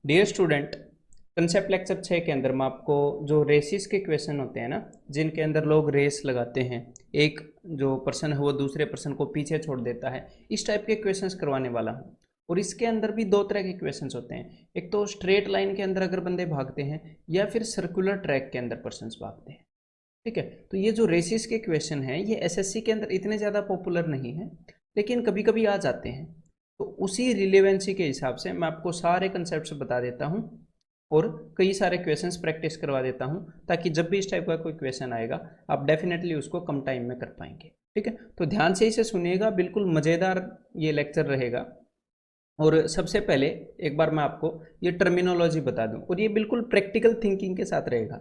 Dear student, concept lecture 6 के अंदर मैं आपको जो रेसिस के क्वेश्चन होते हैं ना, जिनके अंदर लोग रेस लगाते हैं, एक जो पर्सन है वो दूसरे पर्सन को पीछे छोड़ देता है, इस टाइप के क्वेश्चंस करवाने वाला हूँ। और इसके अंदर भी दो तरह के क्वेश्चंस होते हैं, एक तो स्ट्रेट लाइन के अंदर अगर बंदे भागते हैं या फिर सर्कुलर ट्रैक के अंदर पर्सन्स भागते हैं। ठीक है, तो ये जो रेसिस के क्वेश्चन हैं ये एसएससी के अंदर इतने ज़्यादा पॉपुलर नहीं है, लेकिन कभी कभी आ जाते हैं। तो उसी रिलेवेंसी के हिसाब से मैं आपको सारे कंसेप्ट बता देता हूँ और कई सारे क्वेश्चंस प्रैक्टिस करवा देता हूँ, ताकि जब भी इस टाइप का कोई क्वेश्चन आएगा आप डेफिनेटली उसको कम टाइम में कर पाएंगे। ठीक है, तो ध्यान से इसे सुनिएगा, बिल्कुल मज़ेदार ये लेक्चर रहेगा। और सबसे पहले एक बार मैं आपको ये टर्मिनोलॉजी बता दूं, और ये बिल्कुल प्रैक्टिकल थिंकिंग के साथ रहेगा।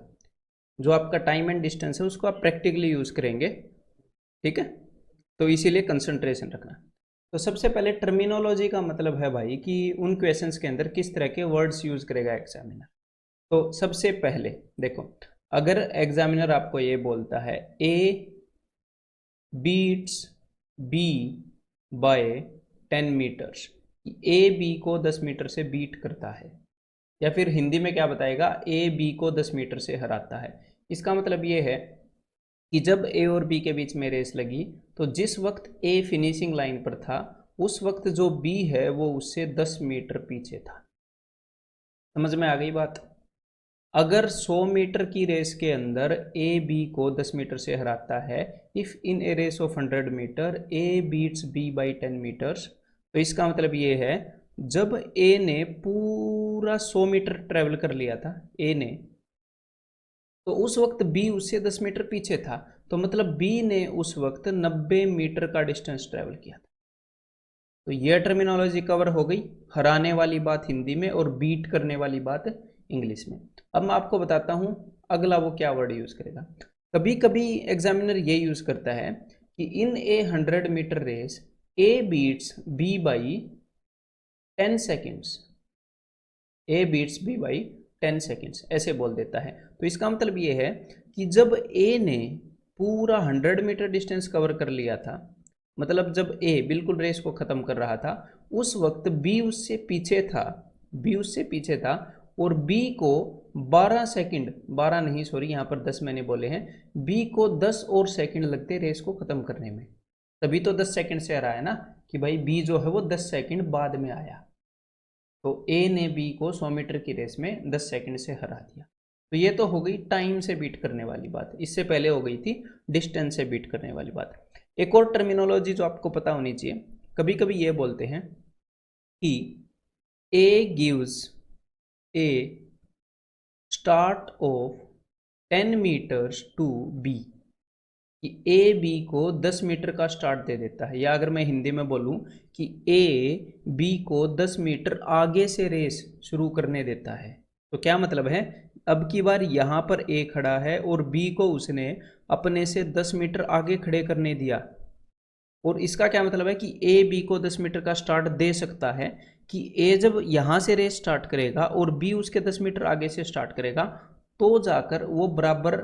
जो आपका टाइम एंड डिस्टेंस है उसको आप प्रैक्टिकली यूज़ करेंगे। ठीक है, तो इसीलिए कंसंट्रेशन रखना। तो सबसे पहले टर्मिनोलॉजी का मतलब है भाई कि उन क्वेश्चंस के अंदर किस तरह के वर्ड्स यूज़ करेगा एग्जामिनर। तो सबसे पहले देखो, अगर एग्जामिनर आपको ये बोलता है A beats B by 10 meters, A B को 10 मीटर से बीट करता है, या फिर हिंदी में क्या बताएगा, ए बी को 10 मीटर से हराता है। इसका मतलब ये है कि जब ए और बी के बीच में रेस लगी तो जिस वक्त ए फिनिशिंग लाइन पर था उस वक्त जो बी है वो उससे 10 मीटर पीछे था। समझ में आ गई बात। अगर 100 मीटर की रेस के अंदर ए बी को 10 मीटर से हराता है, if in a race of 100 metre A beats B by 10 meters, तो इसका मतलब ये है जब ए ने पूरा 100 मीटर ट्रेवल कर लिया था ए ने, तो उस वक्त बी उससे 10 मीटर पीछे था, तो मतलब बी ने उस वक्त 90 मीटर का डिस्टेंस ट्रेवल किया था। तो यह टर्मिनोलॉजी कवर हो गई, हराने वाली बात हिंदी में और बीट करने वाली बात इंग्लिश में। अब मैं आपको बताता हूं अगला वो क्या वर्ड यूज करेगा। कभी कभी एग्जामिनर ये यूज करता है कि in a 100 metre race A beats B by 10 seconds, A beats B by 10 seconds ऐसे बोल देता है। तो इसका मतलब ये है कि जब ए ने पूरा 100 मीटर डिस्टेंस कवर कर लिया था, मतलब जब ए बिल्कुल रेस को ख़त्म कर रहा था, उस वक्त बी उससे पीछे था, बी उससे पीछे था, और बी को 12 सेकंड, 12 नहीं सॉरी यहाँ पर 10 मैंने बोले हैं, बी को 10 और सेकंड लगते रेस को ख़त्म करने में। तभी तो 10 सेकंड से आ रहा है ना, कि भाई बी जो है वो 10 सेकंड बाद में आया। तो ए ने बी को 100 मीटर की रेस में 10 सेकंड से हरा दिया। तो ये तो हो गई टाइम से बीट करने वाली बात, इससे पहले हो गई थी डिस्टेंस से बीट करने वाली बात। एक और टर्मिनोलॉजी जो आपको पता होनी चाहिए, कभी कभी ये बोलते हैं कि A gives a start of 10 meters to B, कि ए बी को 10 मीटर का स्टार्ट दे देता है, या अगर मैं हिंदी में बोलूं कि ए बी को 10 मीटर आगे से रेस शुरू करने देता है। तो क्या मतलब है, अब की बार यहाँ पर ए खड़ा है और बी को उसने अपने से 10 मीटर आगे खड़े करने दिया। और इसका क्या मतलब है कि ए बी को 10 मीटर का स्टार्ट दे सकता है, कि ए जब यहाँ से रेस स्टार्ट करेगा और बी उसके 10 मीटर आगे से स्टार्ट करेगा, तो जाकर वो बराबर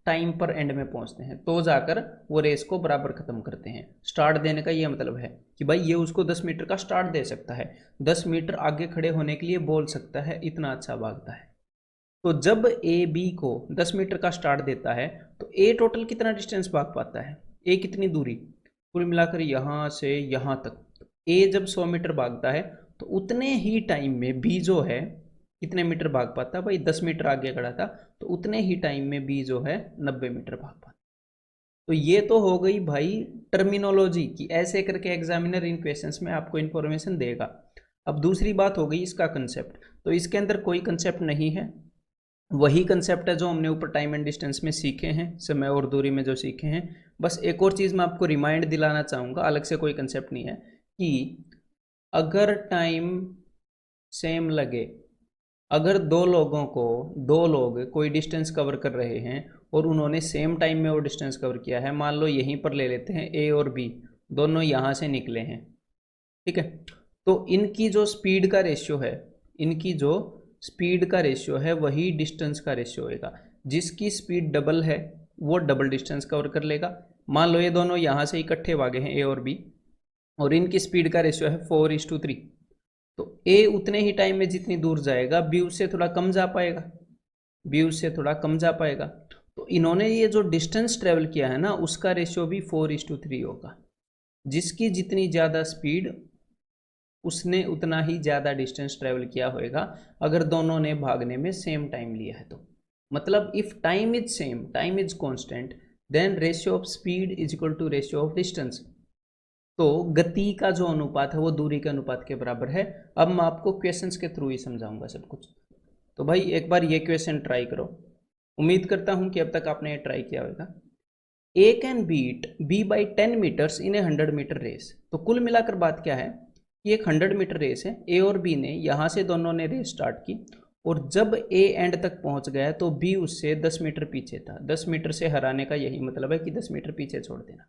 टाइम पर एंड में पहुंचते हैं, तो जाकर वो रेस को बराबर खत्म करते हैं। स्टार्ट देने का ये मतलब है कि भाई ये उसको 10 मीटर का स्टार्ट दे सकता है, 10 मीटर आगे खड़े होने के लिए बोल सकता है, इतना अच्छा भागता है। तो जब ए बी को 10 मीटर का स्टार्ट देता है तो ए टोटल कितना डिस्टेंस भाग पाता है, ए कितनी दूरी कुल मिलाकर यहाँ से यहाँ तक। ए जब 100 मीटर भागता है तो उतने ही टाइम में बी जो है कितने मीटर भाग पाता है, भाई 10 मीटर आगे खड़ा था, तो उतने ही टाइम में बी जो है 90 मीटर भाग पाता। तो ये तो हो गई भाई टर्मिनोलॉजी कि ऐसे करके एग्जामिनर इन क्वेश्चंस में आपको इन्फॉर्मेशन देगा। अब दूसरी बात हो गई इसका कंसेप्ट, तो इसके अंदर कोई कंसेप्ट नहीं है, वही कंसेप्ट है जो हमने ऊपर टाइम एंड डिस्टेंस में सीखे हैं, समय और दूरी में जो सीखे हैं। बस एक और चीज़ मैं आपको रिमाइंड दिलाना चाहूँगा, अलग से कोई कंसेप्ट नहीं है, कि अगर टाइम सेम लगे, अगर दो लोग कोई डिस्टेंस कवर कर रहे हैं और उन्होंने सेम टाइम में वो डिस्टेंस कवर किया है, मान लो यहीं पर ले लेते हैं ए और बी, दोनों यहाँ से निकले हैं, ठीक है, तो इनकी जो स्पीड का रेशियो है, इनकी जो स्पीड का रेशियो है वही डिस्टेंस का रेशियो होगा। जिसकी स्पीड डबल है वो डबल डिस्टेंस कवर कर लेगा। मान लो ये दोनों यहाँ से इकट्ठे भागे हैं ए और बी, और इनकी स्पीड का रेशियो है 4:3, तो ए उतने ही टाइम में जितनी दूर जाएगा बी उससे थोड़ा कम जा पाएगा, बी उससे थोड़ा कम जा पाएगा। तो इन्होंने ये जो डिस्टेंस ट्रेवल किया है ना, उसका रेशियो भी 4:3 होगा। जिसकी जितनी ज़्यादा स्पीड, उसने उतना ही ज़्यादा डिस्टेंस ट्रेवल किया होगा, अगर दोनों ने भागने में सेम टाइम लिया है तो। मतलब if time is same, time is constant, then ratio of speed is equal to ratio of distance. तो गति का जो अनुपात है वो दूरी के अनुपात के बराबर है। अब मैं आपको क्वेश्चंस के थ्रू ही समझाऊंगा सब कुछ। तो भाई एक बार ये क्वेश्चन ट्राई करो, उम्मीद करता हूं कि अब तक आपने ये ट्राई किया होगा। A can beat B by 10 metres in a 100 metre race. तो कुल मिलाकर बात क्या है कि एक 100 मीटर रेस है, ए और बी ने यहाँ से दोनों ने रेस स्टार्ट की, और जब ए एंड तक पहुँच गया तो बी उससे 10 मीटर पीछे था। 10 मीटर से हराने का यही मतलब है कि 10 मीटर पीछे छोड़ देना।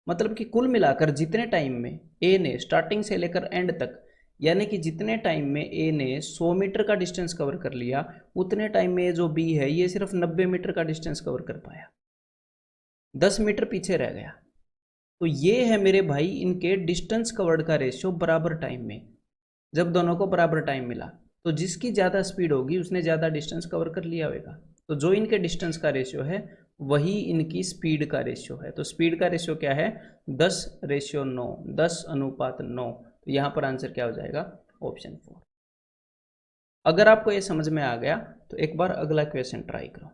मतलब कि कुल मिलाकर जितने टाइम में ए ने स्टार्टिंग से लेकर एंड तक, यानी कि जितने टाइम में ए ने 100 मीटर का डिस्टेंस कवर कर लिया, उतने टाइम में जो बी है ये सिर्फ 90 मीटर का डिस्टेंस कवर कर पाया, 10 मीटर पीछे रह गया। तो ये है मेरे भाई इनके डिस्टेंस कवर्ड का रेशियो बराबर टाइम में। जब दोनों को बराबर टाइम मिला तो जिसकी ज़्यादा स्पीड होगी उसने ज़्यादा डिस्टेंस कवर कर लिया होगा। तो जो इनके डिस्टेंस का रेशियो है वही इनकी स्पीड का रेशियो है। तो स्पीड का रेशियो क्या है? 10:9, 10:9। तो यहाँ पर आंसर क्या हो जाएगा? ऑप्शन 4। अगर आपको ये समझ में आ गया तो एक बार अगला क्वेश्चन ट्राई करो।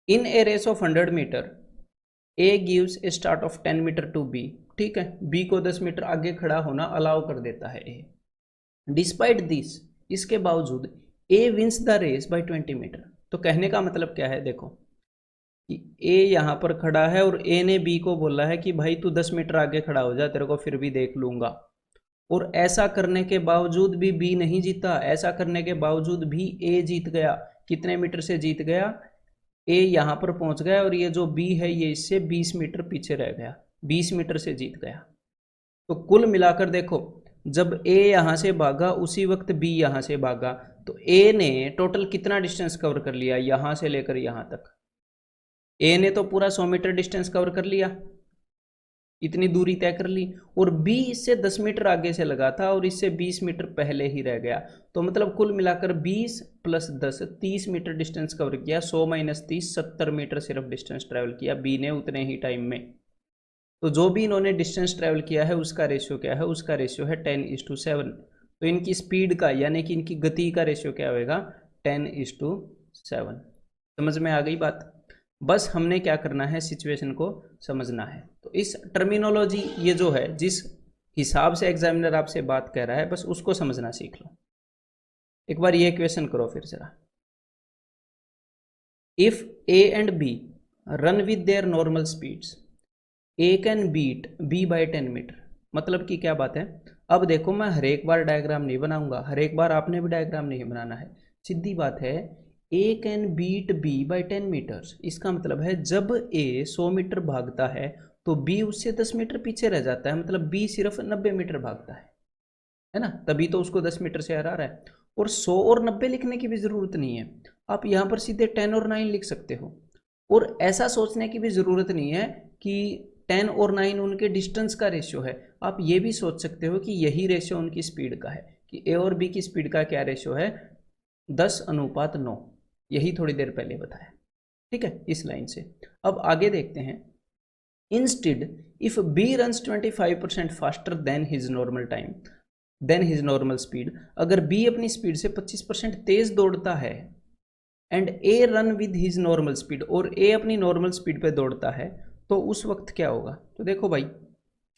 In a race of 100 metre A gives a start of 10 metre to B. ठीक है, बी को 10 मीटर आगे खड़ा होना अलाउ कर देता है ए। डिस्पाइट दिस, इसके बावजूद A wins the race by 20 metre. तो कहने का मतलब क्या है? देखो कि ए यहाँ पर खड़ा है और ए ने बी को बोला है कि भाई तू 10 मीटर आगे खड़ा हो जा, तेरे को फिर भी देख लूंगा। और ऐसा करने के बावजूद भी बी नहीं जीता, ऐसा करने के बावजूद भी ए जीत गया। कितने मीटर से जीत गया? ए यहाँ पर पहुंच गया और ये जो बी है ये इससे 20 मीटर पीछे रह गया, 20 मीटर से जीत गया। तो कुल मिलाकर देखो, जब ए यहाँ से भागा उसी वक्त बी यहाँ से भागा, तो ए ने टोटल कितना डिस्टेंस कवर कर लिया यहाँ से लेकर यहाँ तक? ए ने तो पूरा 100 मीटर डिस्टेंस कवर कर लिया, इतनी दूरी तय कर ली। और बी इससे 10 मीटर आगे से लगा था और इससे 20 मीटर पहले ही रह गया। तो मतलब कुल मिलाकर 20 + 10 30 मीटर डिस्टेंस कवर किया। 100 - 30 70 मीटर सिर्फ डिस्टेंस ट्रैवल किया बी ने उतने ही टाइम में। तो जो भी इन्होंने डिस्टेंस ट्रैवल किया है उसका रेशियो क्या है? उसका रेशियो है 10:7। तो इनकी स्पीड का यानी कि इनकी गति का रेशियो क्या होगा? 10:7। समझ में आ गई बात? बस हमने क्या करना है, सिचुएशन को समझना है। तो इस टर्मिनोलॉजी, ये जो है जिस हिसाब से एग्जामिनर आपसे बात कर रहा है, बस उसको समझना सीख लो। एक बार ये क्वेश्चन करो फिर जरा। If A and B run with their normal speeds, A can beat B by 10 meter. मतलब कि क्या बात है? अब देखो, मैं हर एक बार डायग्राम नहीं बनाऊंगा, हर एक बार आपने भी डायग्राम नहीं बनाना है। सीधी बात है, A can beat B by 10 metres. इसका मतलब है जब ए 100 मीटर भागता है तो बी उससे 10 मीटर पीछे रह जाता है। मतलब बी सिर्फ 90 मीटर भागता है ना, तभी तो उसको 10 मीटर से हरा रहा है। और 100 और 90 लिखने की भी ज़रूरत नहीं है, आप यहाँ पर सीधे 10 और 9 लिख सकते हो। और ऐसा सोचने की भी ज़रूरत नहीं है कि 10 और 9 उनके डिस्टेंस का रेशियो है। आप ये भी सोच सकते हो कि यही रेशियो उनकी स्पीड का है, कि ए और बी की स्पीड का क्या रेशियो है? 10:9। यही थोड़ी देर पहले बताया। ठीक है, इस लाइन से अब आगे देखते हैं। Instead if B runs 25% faster than his normal time, then his normal speed. अगर बी अपनी स्पीड से 25% तेज दौड़ता है and A run with his normal speed, और ए अपनी नॉर्मल स्पीड पे दौड़ता है, तो उस वक्त क्या होगा? तो देखो भाई,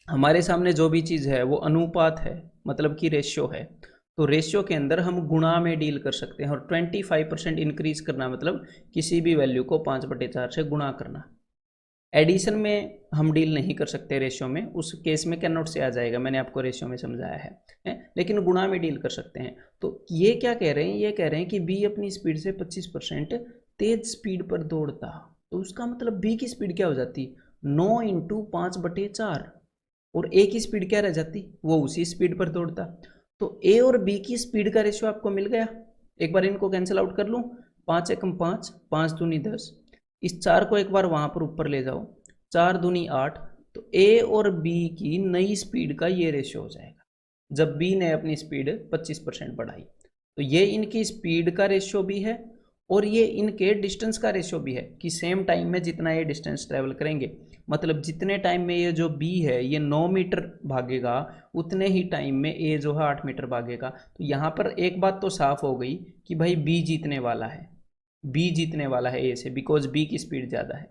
हमारे सामने जो भी चीज़ है वो अनुपात है, मतलब कि रेशियो है। तो रेशियो के अंदर हम गुणा में डील कर सकते हैं, और 25% इंक्रीज करना मतलब किसी भी वैल्यू को 5/4 से गुणा करना। एडिशन में हम डील नहीं कर सकते रेशियो में, उस केस में कैन नॉट से आ जाएगा, मैंने आपको रेशियो में समझाया है, लेकिन गुणा में डील कर सकते हैं। तो ये क्या कह रहे हैं? ये कह रहे हैं कि बी अपनी स्पीड से 25% तेज स्पीड पर दौड़ता, तो उसका मतलब बी की स्पीड क्या हो जाती? 9 × 5/4। और ए की स्पीड क्या रह जाती? वो उसी स्पीड पर दौड़ता। तो ए और बी की स्पीड का रेशियो आपको मिल गया। एक बार इनको कैंसिल आउट कर लूँ, 5 × 5, 5 दूनी 10। इस 4 को एक बार वहाँ पर ऊपर ले जाओ, 4 दूनी 8। तो ए और बी की नई स्पीड का ये रेशियो हो जाएगा। जब बी ने अपनी स्पीड 25% बढ़ाई। तो ये इनकी स्पीड का रेशियो भी है और ये इनके डिस्टेंस का रेशियो भी है कि सेम टाइम में जितना ये डिस्टेंस ट्रेवल करेंगे, मतलब जितने टाइम में ये जो बी है ये 9 मीटर भागेगा, उतने ही टाइम में ए जो है 8 मीटर भागेगा। तो यहाँ पर एक बात तो साफ हो गई कि भाई बी जीतने वाला है, बी जीतने वाला है ए से, बिकॉज बी की स्पीड ज़्यादा है।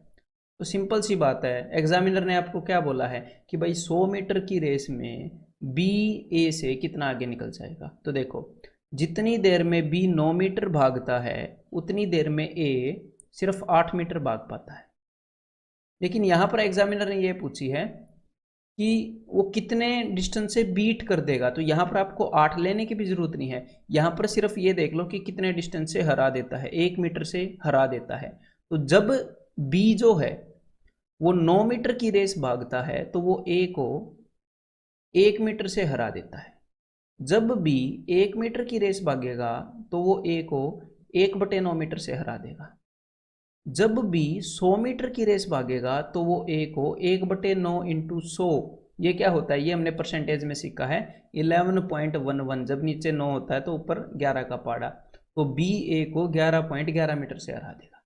तो सिंपल सी बात है, एग्जामिनर ने आपको क्या बोला है कि भाई 100 मीटर की रेस में बी ए से कितना आगे निकल जाएगा। तो देखो, जितनी देर में बी 9 मीटर भागता है उतनी देर में ए सिर्फ 8 मीटर भाग पाता है। लेकिन यहाँ पर एग्जामिनर ने ये पूछी है कि वो कितने डिस्टेंस से बीट कर देगा। तो यहाँ पर आपको 8 लेने की भी जरूरत नहीं है, यहाँ पर सिर्फ ये देख लो कि कितने डिस्टेंस से हरा देता है, 1 मीटर से हरा देता है। तो जब बी जो है वो 9 मीटर की रेस भागता है तो वो ए को 1 मीटर से हरा देता है। जब बी 1 मीटर की रेस भागेगा तो वो ए को 1/9 मीटर से हरा देगा। जब बी 100 मीटर की रेस भागेगा तो वो ए को 1/9 इंटू 100, ये क्या होता है, ये हमने परसेंटेज में सीखा है 11.11। जब नीचे 9 होता है तो ऊपर 11 का पाड़ा, तो बी ए को 11.11 मीटर से हरा देगा।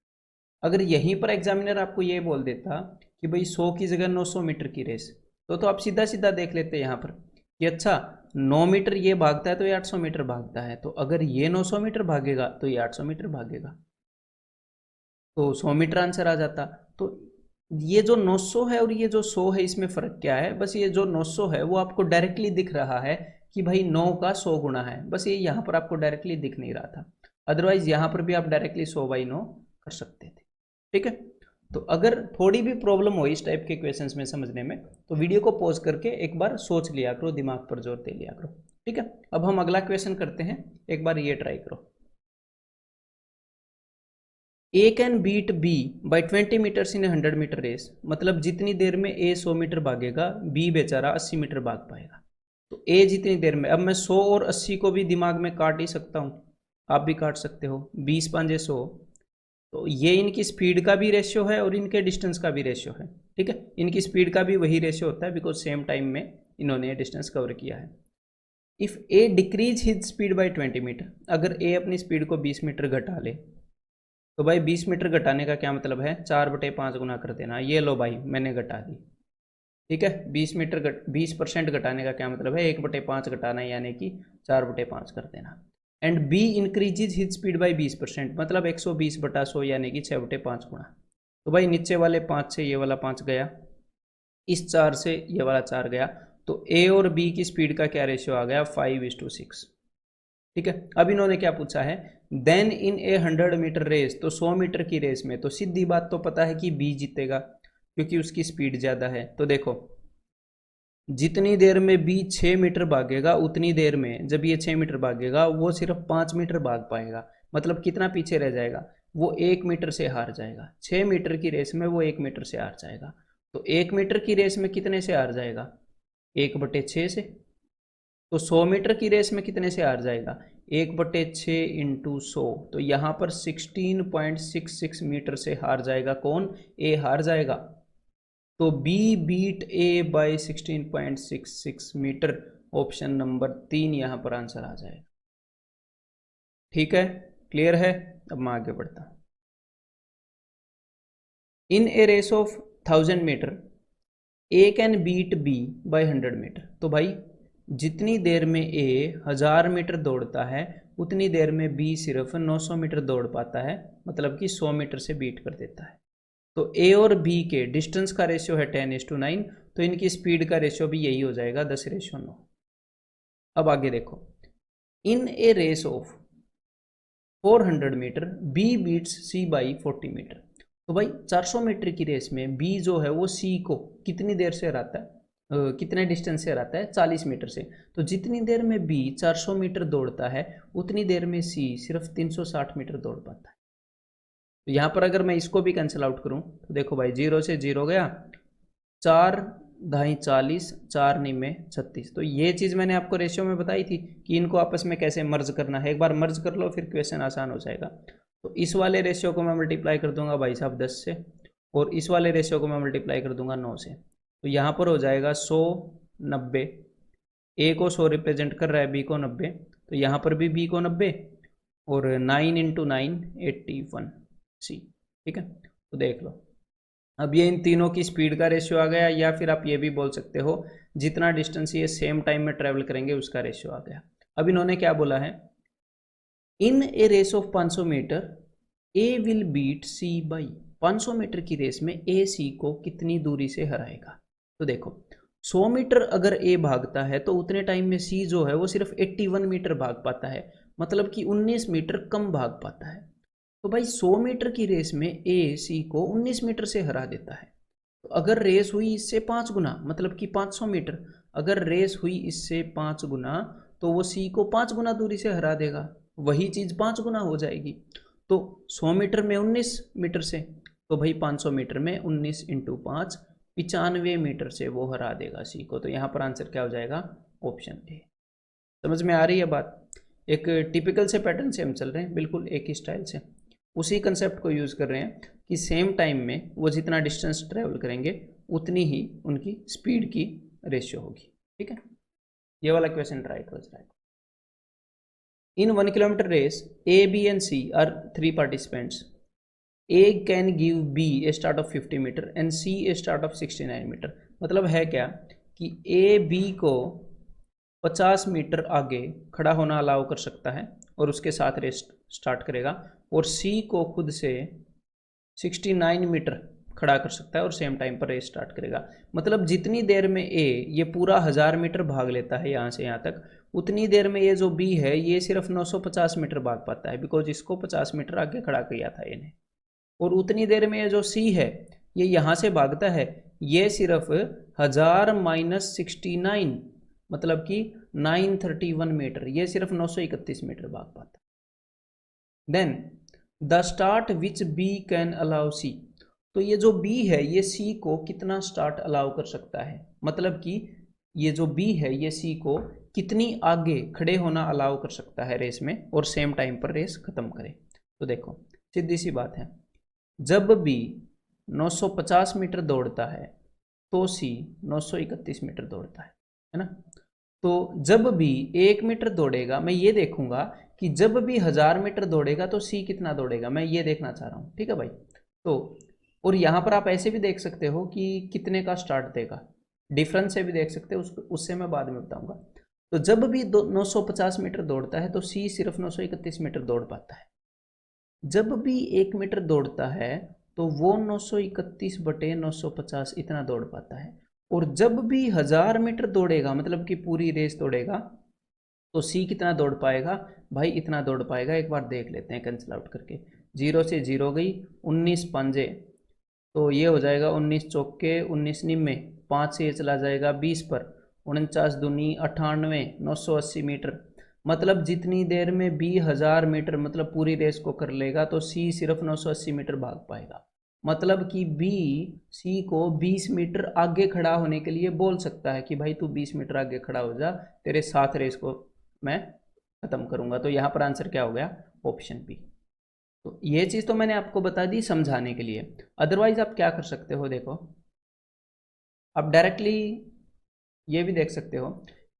अगर यहीं पर एग्जामिनर आपको ये बोल देता कि भाई 100 की जगह 900 मीटर की रेस, तो आप सीधा सीधा देख लेते यहाँ पर कि अच्छा 9 मीटर ये भागता है तो ये 800 मीटर भागता है, तो अगर ये 900 मीटर भागेगा तो ये 800 मीटर भागेगा, तो 100 मीटर आंसर आ जाता। तो ये जो 900 है और ये जो 100 है इसमें फ़र्क क्या है, बस ये जो 900 है वो आपको डायरेक्टली दिख रहा है कि भाई 9 का 100 गुना है, बस ये यहाँ पर आपको डायरेक्टली दिख नहीं रहा था। अदरवाइज यहाँ पर भी आप डायरेक्टली 100/9 कर सकते थे। ठीक है, तो अगर थोड़ी भी प्रॉब्लम हो इस टाइप के क्वेश्चंस में समझने में, तो वीडियो को पॉज करके एक बार सोच लिया करो, दिमाग पर जोर दे लिया करो। ठीक है, अब हम अगला क्वेश्चन करते हैं, एक बार ये ट्राई करो। A can beat B by 20 metres in 100 metre race, मतलब जितनी देर में ए 100 मीटर भागेगा बी बेचारा 80 मीटर भाग पाएगा। तो ए जितनी देर में, अब मैं 100 और 80 को भी दिमाग में काट ही सकता हूँ, आप भी काट सकते हो, 20 5 100। तो ये इनकी स्पीड का भी रेशियो है और इनके डिस्टेंस का भी रेशियो है। ठीक है, इनकी स्पीड का भी वही रेशियो होता है बिकॉज सेम टाइम में इन्होंने डिस्टेंस कवर किया है। If A decreases his speed by 20 meter, अगर ए अपनी स्पीड को 20 मीटर घटा ले, तो भाई 20 मीटर घटाने का क्या मतलब है, 4/5 गुना कर देना। ये लो भाई मैंने घटा दी। ठीक है, 20% घटाने का क्या मतलब है, 1/5 घटाना, यानी कि 4/5 कर देना। And B increases his speed by 20%, मतलब 120/100 यानी कि 6/5 गुना। तो भाई नीचे वाले 5 से ये वाला 5 गया, इस 4 से ये वाला 4 गया, तो ए और बी की स्पीड का क्या रेशियो आ गया, 5:6। ठीक है, अब इन्होंने क्या पूछा है, then in a 100 metre race, तो 100 मीटर की रेस में तो सीधी बात तो पता है कि बी जीतेगा क्योंकि उसकी स्पीड ज़्यादा है। तो देखो, जितनी देर में बी 6 मीटर भागेगा उतनी देर में जब ये 6 मीटर भागेगा वो सिर्फ 5 मीटर भाग पाएगा, मतलब कितना पीछे रह जाएगा, वो 1 मीटर से हार जाएगा। 6 मीटर की रेस में वो 1 मीटर से हार जाएगा। तो 1 मीटर की रेस में कितने से हार जाएगा, 1/6 से। तो 100 मीटर की रेस में कितने से हार जाएगा, 1/6 इंटू 100। तो यहाँ पर 16.66 मीटर से हार जाएगा कौन, ए हार जाएगा। तो B beat A by 16.66 meter, option number 3 यहाँ पर आंसर आ जाएगा। ठीक है, क्लियर है। अब मैं आगे बढ़ता हूँ। In a race of 1000 metre A can beat B by 100 metre. तो भाई जितनी देर में ए 1000 मीटर दौड़ता है उतनी देर में बी सिर्फ 900 मीटर दौड़ पाता है, मतलब कि 100 मीटर से बीट कर देता है। तो ए और बी के डिस्टेंस का रेशियो है 10:9, तो इनकी स्पीड का रेशियो भी यही हो जाएगा 10:9। अब आगे देखो, in a race of 400 metre B beats C by 40 metre. तो भाई 400 मीटर की रेस में बी जो है वो सी को कितनी देर से हराता है, कितने डिस्टेंस से हराता है, 40 मीटर से। तो जितनी देर में बी 400 मीटर दौड़ता है उतनी देर में सी सिर्फ 360 मीटर दौड़ पाता है। तो यहाँ पर अगर मैं इसको भी कैंसिल आउट करूँ तो देखो भाई 0 से 0 गया, 4 ढाई 40, 4 निमे 36। तो ये चीज़ मैंने आपको रेशियो में बताई थी कि इनको आपस में कैसे मर्ज करना है। एक बार मर्ज कर लो फिर क्वेश्चन आसान हो जाएगा। तो इस वाले रेशियो को मैं मल्टीप्लाई कर दूंगा भाई साहब 10 से, और इस वाले रेशियो को मैं मल्टीप्लाई कर दूंगा 9 से। तो यहाँ पर हो जाएगा 100 90 ए को 100 रिप्रेजेंट कर रहा है, बी को 90, तो यहाँ पर भी बी को 90 और 9 × 9 81 सी। ठीक है, तो देख लो अब ये इन तीनों की स्पीड का रेशियो आ गया, या फिर आप ये भी बोल सकते हो जितना डिस्टेंस ये सेम टाइम में ट्रेवल करेंगे उसका रेशियो आ गया। अब इन्होंने क्या बोला है, in a race of 500 metre A will beat C by, 500 metre की रेस में ए सी को कितनी दूरी से हराएगा। तो देखो 100 मीटर अगर ए भागता है तो उतने टाइम में सी जो है वो सिर्फ 81 मीटर भाग पाता है, मतलब कि 19 मीटर कम भाग पाता है। तो भाई 100 मीटर की रेस में ए सी को 19 मीटर से हरा देता है। तो अगर रेस हुई इससे 5 गुना, मतलब कि 500 मीटर, अगर रेस हुई इससे 5 गुना तो वो सी को 5 गुना दूरी से हरा देगा, वही चीज़ 5 गुना हो जाएगी। तो 100 मीटर में 19 मीटर से, तो भाई 500 मीटर में 19 × 5 95 मीटर से वो हरा देगा सी को। तो यहाँ पर आंसर क्या हो जाएगा, ऑप्शन ए। समझ में आ रही है बात? एक टिपिकल से पैटर्न से हम चल रहे हैं, बिल्कुल एक ही स्टाइल से, उसी कंसेप्ट को यूज़ कर रहे हैं कि सेम टाइम में वो जितना डिस्टेंस ट्रेवल करेंगे उतनी ही उनकी स्पीड की रेशियो होगी। ठीक है, ये वाला क्वेश्चन ट्राई करो जरा। In 1 kilometer race A B and C are 3 participants. A can give B a start of 50 meter and C a start of 69 meter. मतलब है क्या कि ए बी को 50 मीटर आगे खड़ा होना अलाउ कर सकता है और उसके साथ रेस स्टार्ट करेगा, और सी को खुद से 69 मीटर खड़ा कर सकता है और सेम टाइम पर रेस स्टार्ट करेगा। मतलब जितनी देर में ए ये पूरा 1000 मीटर भाग लेता है यहाँ से यहाँ तक, उतनी देर में ये जो बी है ये सिर्फ 950 मीटर भाग पाता है, बिकॉज इसको 50 मीटर आगे खड़ा किया था इन्हें। और उतनी देर में ये जो सी है ये यहाँ से भागता है, ये सिर्फ 1000 - 69 मतलब कि 931 मीटर, ये सिर्फ 931 मीटर भाग पाता है। Then the start which B can allow C. तो ये जो बी है ये सी को कितना स्टार्ट अलाउ कर सकता है, मतलब कि ये जो बी है ये सी को कितनी आगे खड़े होना अलाउ कर सकता है रेस में, और सेम टाइम पर रेस खत्म करे। तो देखो सीधी सी बात है, जब बी 950 मीटर दौड़ता है तो सी 931 मीटर दौड़ता है ना। तो जब भी 1 मीटर दौड़ेगा, मैं ये देखूंगा कि जब भी 1000 मीटर दौड़ेगा तो सी कितना दौड़ेगा, मैं ये देखना चाह रहा हूँ। ठीक है भाई, तो और यहाँ पर आप ऐसे भी देख सकते हो कि कितने का स्टार्ट देगा, डिफरेंस से भी देख सकते हो, उससे मैं बाद में बताऊंगा। तो जब भी 950 मीटर दौड़ता है तो सी सिर्फ 931 मीटर दौड़ पाता है। जब भी 1 मीटर दौड़ता है तो वो 931/950 इतना दौड़ पाता है। और जब भी 1000 मीटर दौड़ेगा, मतलब कि पूरी रेस दौड़ेगा, तो सी कितना दौड़ पाएगा भाई, इतना दौड़ पाएगा। एक बार देख लेते हैं कैंसिल आउट करके, 0 से 0 गई, 19 पंजे, तो ये हो जाएगा 19 चौके 19 निम्मे, 5 से ये चला जाएगा 20 पर, 49 दूनी 98, 980 मीटर। मतलब जितनी देर में बी 1000 मीटर मतलब पूरी रेस को कर लेगा तो सी सिर्फ 980 मीटर भाग पाएगा। मतलब कि बी सी को 20 मीटर आगे खड़ा होने के लिए बोल सकता है कि भाई तू 20 मीटर आगे खड़ा हो जा, तेरे साथ रेस को मैं खत्म करूंगा। तो यहाँ पर आंसर क्या हो गया, ऑप्शन बी। तो ये चीज़ तो मैंने आपको बता दी समझाने के लिए। अदरवाइज आप क्या कर सकते हो, देखो आप डायरेक्टली ये भी देख सकते हो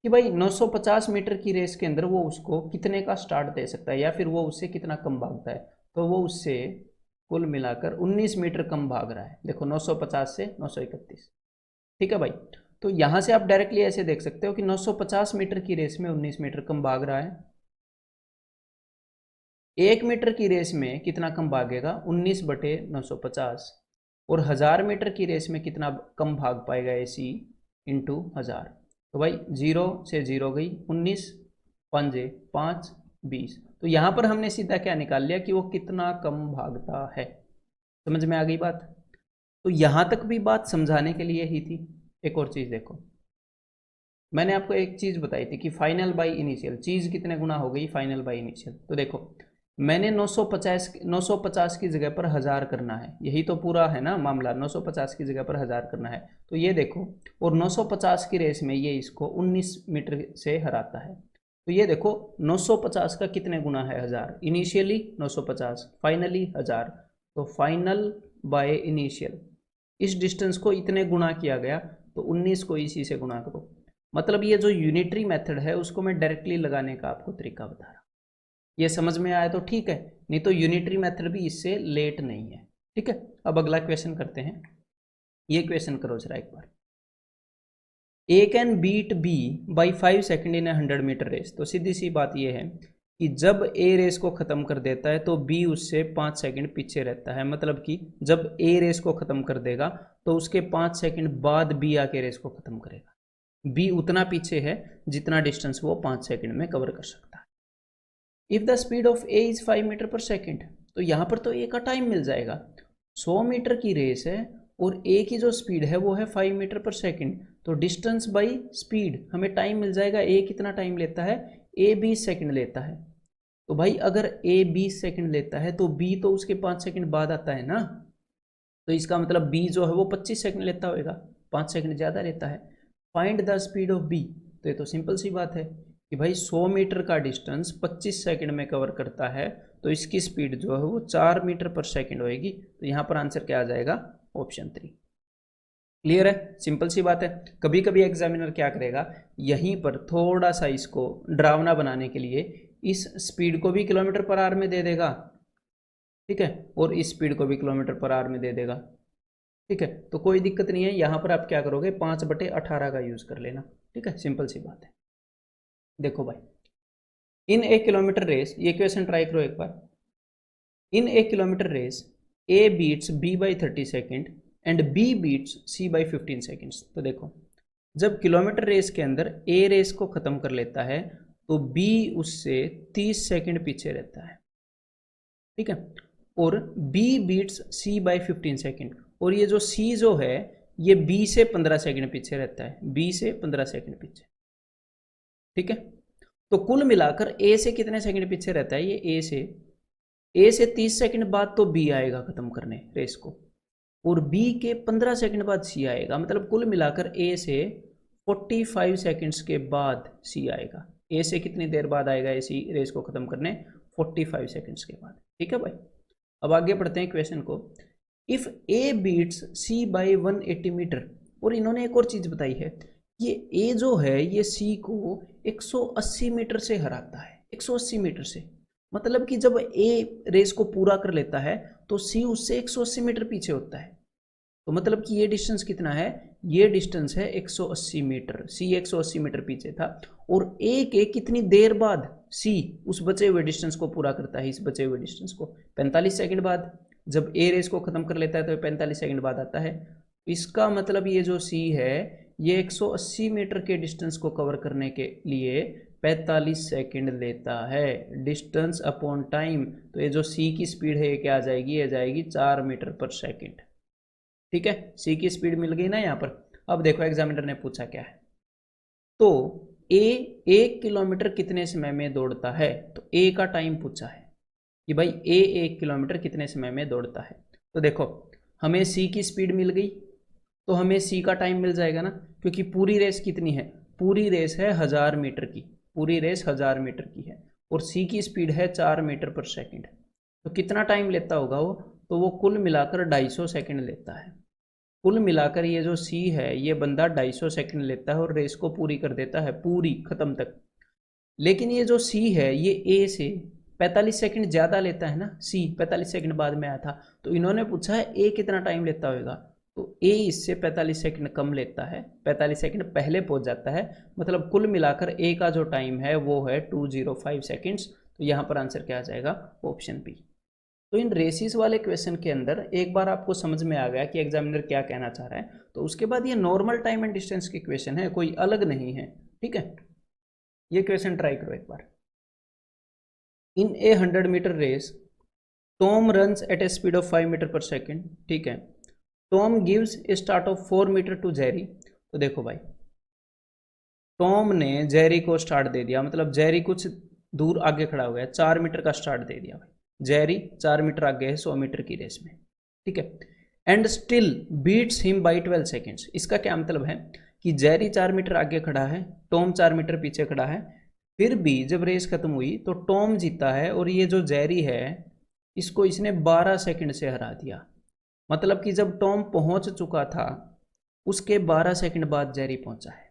कि भाई 950 मीटर की रेस के अंदर वो उसको कितने का स्टार्ट दे सकता है, या फिर वो उससे कितना कम भागता है। तो वो उससे कुल मिलाकर 19 मीटर कम भाग रहा है। देखो 950 से 931। ठीक है भाई, तो यहाँ से आप डायरेक्टली ऐसे देख सकते हो कि 950 मीटर की रेस में 19 मीटर कम भाग रहा है। 1 मीटर की रेस में कितना कम भागेगा, 19/950। और 1000 मीटर की रेस में कितना कम भाग पाएगा एसी इंटू 1000। तो भाई 0 से 0 गई, 19 पंजे 5 20। तो यहाँ पर हमने सीधा क्या निकाल लिया कि वो कितना कम भागता है। समझ में आ गई बात? तो यहाँ तक भी बात समझाने के लिए ही थी। एक और चीज़ देखो, मैंने आपको एक चीज़ बताई थी कि फाइनल बाई इनिशियल चीज़ कितने गुना हो गई फाइनल बाई इनिशियल। तो देखो मैंने 950 की जगह पर 1000 करना है, यही तो पूरा है ना मामला, 950 की जगह पर 1000 करना है। तो ये देखो, और 950 की रेस में ये इसको 19 मीटर से हराता है। तो ये देखो 950 का कितने गुना है 1000, इनिशियली 950, फाइनली 1000। तो फाइनल बाय इनिशियल, इस डिस्टेंस को इतने गुना किया गया, तो 19 को इसी से गुना करो। मतलब ये जो यूनिटरी मेथड है उसको मैं डायरेक्टली लगाने का आपको तरीका बता रहा हूँ। ये समझ में आया तो ठीक है, नहीं तो यूनिटरी मेथड भी इससे लेट नहीं है। ठीक है, अब अगला क्वेश्चन करते हैं। ये क्वेश्चन करो जरा एक बार। A can beat B by 5 second in 100 metre race. तो सीधी सी बात ये है कि जब ए रेस को ख़त्म कर देता है तो बी उससे 5 सेकंड पीछे रहता है। मतलब कि जब ए रेस को ख़त्म कर देगा तो उसके 5 सेकंड बाद बी आके रेस को ख़त्म करेगा। बी उतना पीछे है जितना डिस्टेंस वो 5 सेकंड में कवर कर सकता है। If the speed of A is 5 meter per second, तो यहाँ पर तो ए का टाइम मिल जाएगा। 100 मीटर की रेस है और ए की जो स्पीड है वो है 5 मीटर पर सेकेंड, तो डिस्टेंस बाई स्पीड हमें टाइम मिल जाएगा। ए कितना टाइम लेता है, ए 20 सेकंड लेता है। तो भाई अगर ए 20 सेकंड लेता है तो बी तो उसके 5 सेकंड बाद आता है ना, तो इसका मतलब बी जो है वो 25 सेकंड लेता होगा, 5 सेकंड ज़्यादा लेता है। Find the speed of B, तो ये तो सिंपल सी बात है कि भाई 100 मीटर का डिस्टेंस 25 सेकंड में कवर करता है, तो इसकी स्पीड जो है वो 4 मीटर पर सेकंड होएगी। तो यहाँ पर आंसर क्या आ जाएगा, ऑप्शन 3। क्लियर है, सिंपल सी बात है। कभी कभी एग्जामिनर क्या करेगा, यहीं पर थोड़ा सा इसको डरावना बनाने के लिए इस स्पीड को भी किलोमीटर पर आवर में दे देगा, ठीक है, और इस स्पीड को भी किलोमीटर पर आवर में दे देगा। ठीक है, तो कोई दिक्कत नहीं है। यहाँ पर आप क्या करोगे, 5/18 का यूज़ कर लेना। ठीक है, सिंपल सी बात है। देखो भाई, इन ए किलोमीटर रेस, ये क्वेश्चन ट्राई करो एक बार। In a kilometre race A beats B by 30 second and B beats C by 15 seconds. तो देखो, जब किलोमीटर रेस के अंदर ए रेस को ख़त्म कर लेता है तो बी उससे 30 सेकेंड पीछे रहता है। ठीक है, और B beats C by 15 second, और ये जो सी जो है ये बी से 15 सेकेंड पीछे रहता है, बी से 15 सेकेंड पीछे। ठीक है, तो कुल मिलाकर ए से कितने सेकंड पीछे रहता है, ये ए से 30 सेकंड बाद तो बी आएगा खत्म करने रेस को, और बी के 15 सेकंड बाद सी आएगा। मतलब कुल मिलाकर ए से 45 सेकंड्स के बाद सी आएगा। ए से कितनी देर बाद आएगा ए सी रेस को खत्म करने, 45 सेकंड्स के बाद। ठीक है भाई, अब आगे बढ़ते हैं क्वेश्चन को। If A beats C by 180 meter, और इन्होंने एक और चीज बताई है, ये ए जो है ये सी को 180 मीटर से हराता है, 180 मीटर से। मतलब कि जब ए रेस को पूरा कर लेता है तो सी उससे 180 मीटर पीछे होता है। तो मतलब कि ये डिस्टेंस कितना है, ये डिस्टेंस है 180 मीटर। सी 180 मीटर पीछे था, और ए के कितनी देर बाद सी उस बचे हुए डिस्टेंस को पूरा करता है, इस बचे हुए डिस्टेंस को 45 सेकंड बाद। जब ए रेस को खत्म कर लेता है तो 45 सेकंड बाद आता है। इसका मतलब ये जो सी है ये 180 मीटर के डिस्टेंस को कवर करने के लिए 45 सेकंड लेता है, डिस्टेंस अपॉन टाइम। तो ये जो सी की स्पीड है ये क्या आ जाएगी, ये जाएगी 4 मीटर पर सेकंड। ठीक है, सी की स्पीड मिल गई ना यहाँ पर। अब देखो एग्जामिनर ने पूछा क्या है, तो ए 1 किलोमीटर कितने समय में दौड़ता है। तो ए का टाइम पूछा है कि भाई ए 1 किलोमीटर कितने समय में दौड़ता है। तो देखो, हमें सी की स्पीड मिल गई तो हमें सी का टाइम मिल जाएगा ना, क्योंकि पूरी रेस कितनी है, पूरी रेस है 1000 मीटर की, पूरी रेस 1000 मीटर की है, और सी की स्पीड है 4 मीटर पर सेकंड। तो कितना टाइम लेता होगा वो, तो वो कुल मिलाकर 250 सेकंड लेता है। कुल मिलाकर ये जो सी है ये बंदा 250 सेकंड लेता है और रेस को पूरी कर देता है, पूरी खत्म तक। लेकिन ये जो सी है ये ए से 45 सेकंड ज़्यादा लेता है ना, सी 45 सेकंड बाद में आया था। तो इन्होंने पूछा है ए कितना टाइम लेता होगा, तो ए इससे 45 सेकंड कम लेता है, 45 सेकंड पहले पहुंच जाता है। मतलब कुल मिलाकर ए का जो टाइम है वो है 205 सेकंड्स। तो यहाँ पर आंसर क्या आ जाएगा, ऑप्शन बी। तो इन रेसिस वाले क्वेश्चन के अंदर एक बार आपको समझ में आ गया कि एग्जामिनर क्या कहना चाह रहा है, तो उसके बाद ये नॉर्मल टाइम एंड डिस्टेंस के क्वेश्चन है, कोई अलग नहीं है। ठीक है, ये क्वेश्चन ट्राई करो एक बार। In a 100 metre race Tom runs at a speed of 5 meter per second. ठीक है, Tom gives a start of 4 meter to Jerry. तो देखो भाई, टॉम ने जेरी को स्टार्ट दे दिया, मतलब जेरी कुछ दूर आगे खड़ा हो गया, 4 मीटर का स्टार्ट दे दिया भाई। जेरी 4 मीटर आगे है 100 मीटर की रेस में। ठीक है, and still beats him by 12 seconds. इसका क्या मतलब है कि जेरी 4 मीटर आगे खड़ा है, टॉम 4 मीटर पीछे खड़ा है, फिर भी जब रेस खत्म हुई तो टॉम जीता है, और ये जो जेरी है इसको इसने 12 सेकंड से हरा दिया। मतलब कि जब टॉम पहुंच चुका था उसके 12 सेकंड बाद जेरी पहुंचा है।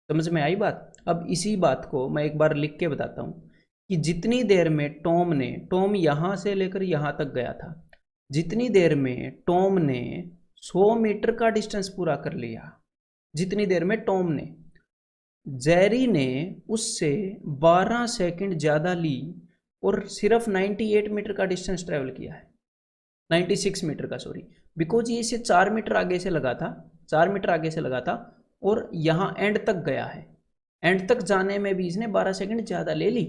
समझ में आई बात। अब इसी बात को मैं एक बार लिख के बताता हूँ कि जितनी देर में टॉम यहाँ से लेकर यहाँ तक गया था, जितनी देर में टॉम ने 100 मीटर का डिस्टेंस पूरा कर लिया, जितनी देर में टॉम ने, जेरी ने उससे 12 सेकंड ज़्यादा ली और सिर्फ 98 मीटर का डिस्टेंस ट्रेवल किया है, 96 मीटर का, सॉरी, बिकॉज ये इसे 4 मीटर आगे से लगा था, 4 मीटर आगे से लगा था और यहाँ एंड तक गया है। एंड तक जाने में भी इसने 12 सेकंड ज़्यादा ले ली।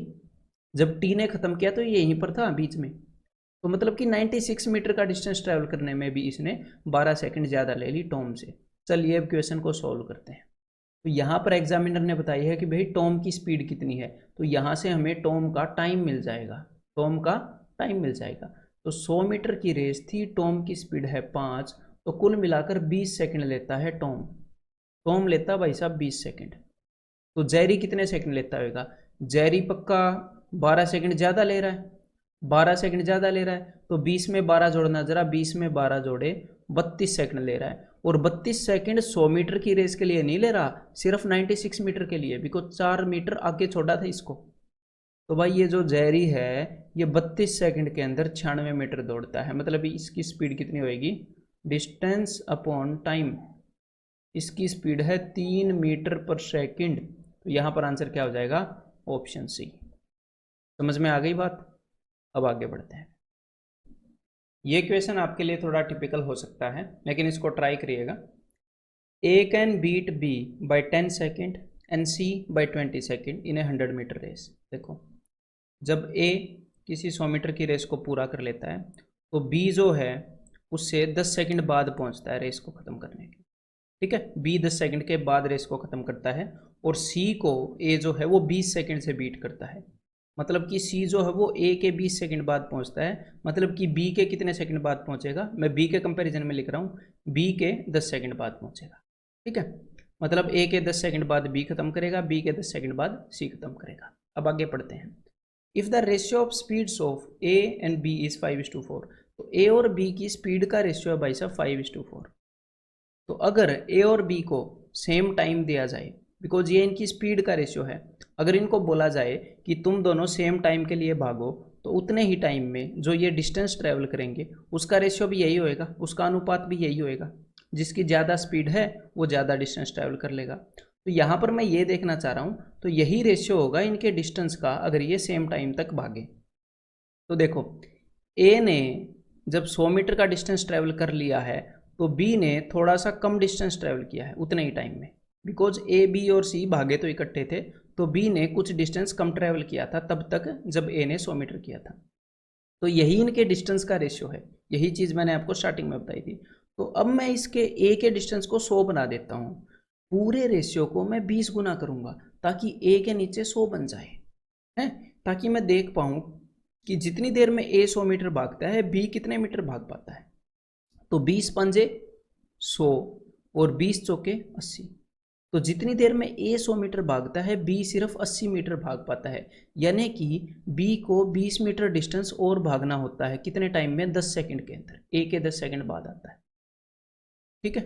जब टी ने ख़त्म किया तो ये यहीं पर था बीच में, तो मतलब कि 96 मीटर का डिस्टेंस ट्रैवल करने में भी इसने 12 सेकंड ज़्यादा ले ली टॉम से। चलिए अब क्वेश्चन को सॉल्व करते हैं। तो यहाँ पर एग्जामिनर ने बताई है कि भाई टॉम की स्पीड कितनी है, तो यहाँ से हमें टॉम का टाइम मिल जाएगा, टॉम का टाइम मिल जाएगा। तो 100 मीटर की रेस थी, टॉम की स्पीड है 5, तो कुल मिलाकर 20 सेकंड लेता है टॉम। टॉम लेता भाई साहब 20 सेकंड। तो जेरी कितने सेकंड लेता होगा? जेरी पक्का 12 सेकंड ज़्यादा ले रहा है, 12 सेकंड ज़्यादा ले रहा है, तो 20 में 12 जोड़ना, जरा 20 में 12 जोड़े 32 सेकंड ले रहा है। और 32 सेकंड 100 मीटर की रेस के लिए नहीं ले रहा, सिर्फ 96 मीटर के लिए, बिकॉज 4 मीटर आगे छोड़ा था इसको। तो भाई ये जो जेरी है ये 32 सेकंड के अंदर 96 मीटर दौड़ता है, मतलब इसकी स्पीड कितनी होगी? डिस्टेंस अपॉन टाइम, इसकी स्पीड है 3 मीटर पर सेकंड। तो यहाँ पर आंसर क्या हो जाएगा? Option C. समझ में आ गई बात? अब आगे बढ़ते हैं। ये क्वेश्चन आपके लिए थोड़ा टिपिकल हो सकता है, लेकिन इसको ट्राई करिएगा। A can beat B by 10 second and C by 20 second in a 100 metre race. देखो, जब ए किसी 100 मीटर की रेस को पूरा कर लेता है तो बी जो है उससे 10 सेकंड बाद पहुंचता है रेस को ख़त्म करने के। ठीक है, बी 10 सेकंड के बाद रेस को ख़त्म करता है और सी को ए जो है वो 20 सेकंड से बीट करता है। मतलब कि सी जो है वो ए के 20 सेकंड बाद पहुंचता है, मतलब कि बी के कितने सेकंड बाद पहुंचेगा? मैं बी के कंपैरिजन में लिख रहा हूँ, बी के 10 सेकंड बाद पहुंचेगा। ठीक है, मतलब ए के 10 सेकंड बाद बी खत्म करेगा, बी के 10 सेकंड बाद सी खत्म करेगा। अब आगे पढ़ते हैं। If the ratio of speeds of A and B is 5:4, तो ए और बी की स्पीड का रेशियो है भाई साहब 5:4। तो अगर ए और बी को सेम टाइम दिया जाए, बिकॉज ये इनकी स्पीड का रेशियो है, अगर इनको बोला जाए कि तुम दोनों सेम टाइम के लिए भागो, तो उतने ही टाइम में जो ये डिस्टेंस ट्रैवल करेंगे उसका रेशियो भी यही होएगा, उसका अनुपात भी यही होएगा। जिसकी ज़्यादा स्पीड है वो ज़्यादा डिस्टेंस ट्रैवल कर लेगा। तो यहाँ पर मैं ये देखना चाह रहा हूँ, तो यही रेशियो होगा इनके डिस्टेंस का अगर ये सेम टाइम तक भागे। तो देखो, ए ने जब 100 मीटर का डिस्टेंस ट्रैवल कर लिया है तो बी ने थोड़ा सा कम डिस्टेंस ट्रैवल किया है उतने ही टाइम में, बिकॉज ए बी और सी भागे तो इकट्ठे थे, तो बी ने कुछ डिस्टेंस कम ट्रैवल किया था तब तक जब ए ने 100 मीटर किया था। तो यही इनके डिस्टेंस का रेशियो है, यही चीज़ मैंने आपको स्टार्टिंग में बताई थी। तो अब मैं इसके ए के डिस्टेंस को 100 बना देता हूँ, पूरे रेशियो को मैं 20 गुना करूँगा ताकि ए के नीचे 100 बन जाए, है, ताकि मैं देख पाऊँ कि जितनी देर में ए 100 मीटर भागता है बी कितने मीटर भाग पाता है। तो 20 पंजे 100 और 20 चौके 80, तो जितनी देर में ए 100 मीटर भागता है बी सिर्फ 80 मीटर भाग पाता है, यानी कि बी को 20 मीटर डिस्टेंस और भागना होता है। कितने टाइम में? 10 सेकंड के अंदर, ए के 10 सेकंड बाद आता है। ठीक है,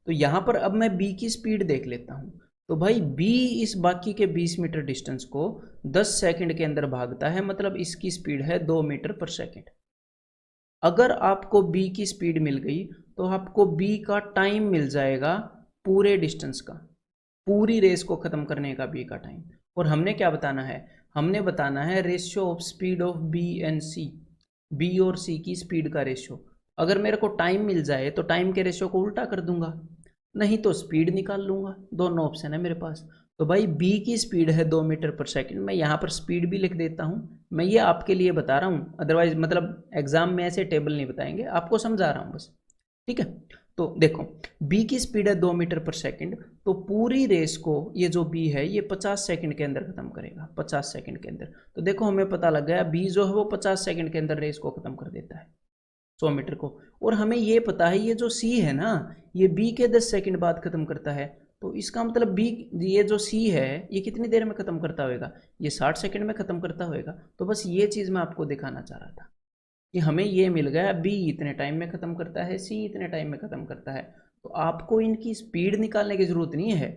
तो यहाँ पर अब मैं बी की स्पीड देख लेता हूँ। तो भाई बी इस बाकी के 20 मीटर डिस्टेंस को 10 सेकंड के अंदर भागता है, मतलब इसकी स्पीड है 2 मीटर पर सेकंड। अगर आपको बी की स्पीड मिल गई तो आपको बी का टाइम मिल जाएगा पूरे डिस्टेंस का, पूरी रेस को ख़त्म करने का बी का टाइम। और हमने क्या बताना है? हमने बताना है ratio of speed of B and C, B और सी की स्पीड का रेशियो। अगर मेरे को टाइम मिल जाए तो टाइम के रेशियो को उल्टा कर दूंगा, नहीं तो स्पीड निकाल लूँगा, दोनों ऑप्शन है मेरे पास। तो भाई बी की स्पीड है 2 मीटर पर सेकंड, मैं यहाँ पर स्पीड भी लिख देता हूँ, मैं ये आपके लिए बता रहा हूँ, अदरवाइज मतलब एग्जाम में ऐसे टेबल नहीं बताएंगे, आपको समझा रहा हूँ बस। ठीक है, तो देखो बी की स्पीड है 2 मीटर पर सेकंड, तो पूरी रेस को ये जो बी है ये 50 सेकंड के अंदर खत्म करेगा, 50 सेकंड के अंदर। तो देखो हमें पता लग गया बी जो है वो 50 सेकंड के अंदर रेस को खत्म कर देता है 100 मीटर को। और हमें ये पता है ये जो सी है ना ये बी के 10 सेकंड बाद खत्म करता है, तो इसका मतलब बी, ये जो सी है ये कितनी देर में खत्म करता होगा? ये 60 सेकंड में खत्म करता होगा। तो बस ये चीज़ मैं आपको दिखाना चाह रहा था कि हमें ये मिल गया बी इतने टाइम में ख़त्म करता है, सी इतने टाइम में ख़त्म करता है। तो आपको इनकी स्पीड निकालने की ज़रूरत नहीं है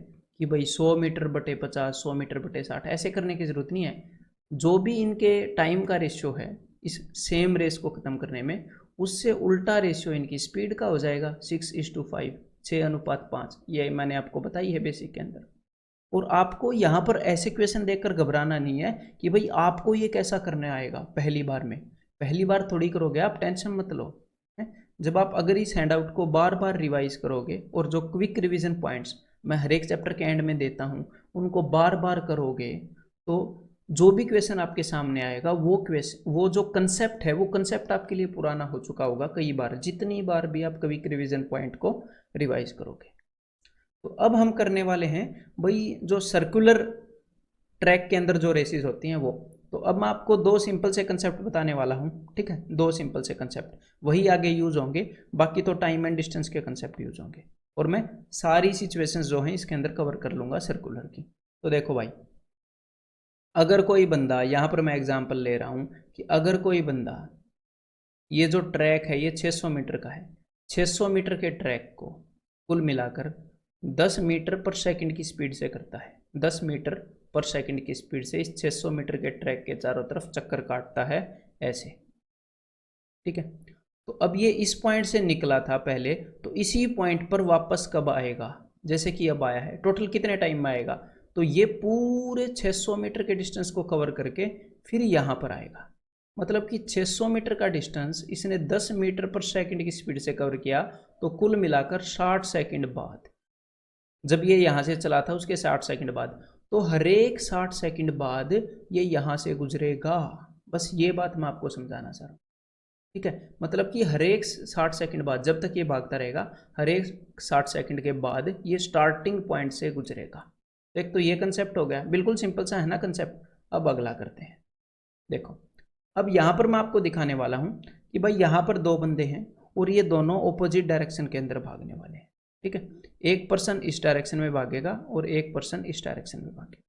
कि भाई 100 मीटर बटे 50, 100 मीटर बटे 60, ऐसे करने की ज़रूरत नहीं है। जो भी इनके टाइम का रेशियो है इस सेम रेस को ख़त्म करने में, उससे उल्टा रेशियो इनकी स्पीड का हो जाएगा 6:5, 6:5। ये मैंने आपको बताई है बेसिक के अंदर। और आपको यहाँ पर ऐसे क्वेश्चन देखकर घबराना नहीं है कि भाई आपको ये कैसा करने आएगा पहली बार में। पहली बार थोड़ी करोगे आप, टेंशन मत लो। है जब आप अगर इस हैंडआउट को बार बार रिवाइज करोगे और जो क्विक रिवीजन पॉइंट्स मैं हर एक चैप्टर के एंड में देता हूँ उनको बार बार करोगे, तो जो भी क्वेश्चन आपके सामने आएगा वो जो कंसेप्ट है वो कंसेप्ट आपके लिए पुराना हो चुका होगा कई बार, जितनी बार भी आप क्विक रिवीजन पॉइंट को रिवाइज करोगे। तो अब हम करने वाले हैं भाई जो सर्कुलर ट्रैक के अंदर जो रेसेस होती हैं वो। तो अब मैं आपको दो सिंपल से कंसेप्ट बताने वाला हूँ, ठीक है। दो सिंपल से कंसेप्ट वही आगे यूज होंगे, बाकी तो टाइम एंड डिस्टेंस के कंसेप्ट यूज होंगे। और मैं सारी सिचुएशंस जो हैं इसके अंदर कवर कर लूँगा सर्कुलर की। तो देखो भाई, अगर कोई बंदा, यहाँ पर मैं एग्जाम्पल ले रहा हूँ कि अगर कोई बंदा, ये जो ट्रैक है ये 600 मीटर का है, 600 मीटर के ट्रैक को कुल मिलाकर 10 मीटर पर सेकंड की स्पीड से करता है। 10 मीटर पर सेकंड की स्पीड से इस 600 मीटर के ट्रैक के चारों तरफ चक्कर काटता है ऐसे, ठीक है। तो अब ये इस पॉइंट से निकला था पहले, तो इसी पॉइंट पर वापस कब आएगा, जैसे कि अब आया है, टोटल कितने टाइम में आएगा, तो ये पूरे 600 मीटर के डिस्टेंस को कवर करके फिर यहाँ पर आएगा। मतलब कि 600 मीटर का डिस्टेंस इसने 10 मीटर पर सेकंड की स्पीड से कवर किया, तो कुल मिलाकर 60 सेकंड बाद, जब ये यहाँ से चला था उसके 60 सेकंड बाद, तो हर एक 60 सेकंड बाद ये यहाँ से गुजरेगा। बस ये बात मैं आपको समझाना चाह रहा हूँ, ठीक है। मतलब कि हर एक 60 सेकंड बाद, जब तक ये भागता रहेगा, हर एक 60 सेकंड के बाद ये स्टार्टिंग पॉइंट से गुजरेगा। एक तो ये कंसेप्ट हो गया, बिल्कुल सिंपल सा है ना कंसेप्ट। अब अगला करते हैं। देखो, अब यहाँ पर मैं आपको दिखाने वाला हूँ कि भाई यहाँ पर दो बंदे हैं और ये दोनों ऑपोजिट डायरेक्शन के अंदर भागने वाले हैं, ठीक है। एक पर्सन इस डायरेक्शन में भागेगा और एक पर्सन इस डायरेक्शन में भागेगा।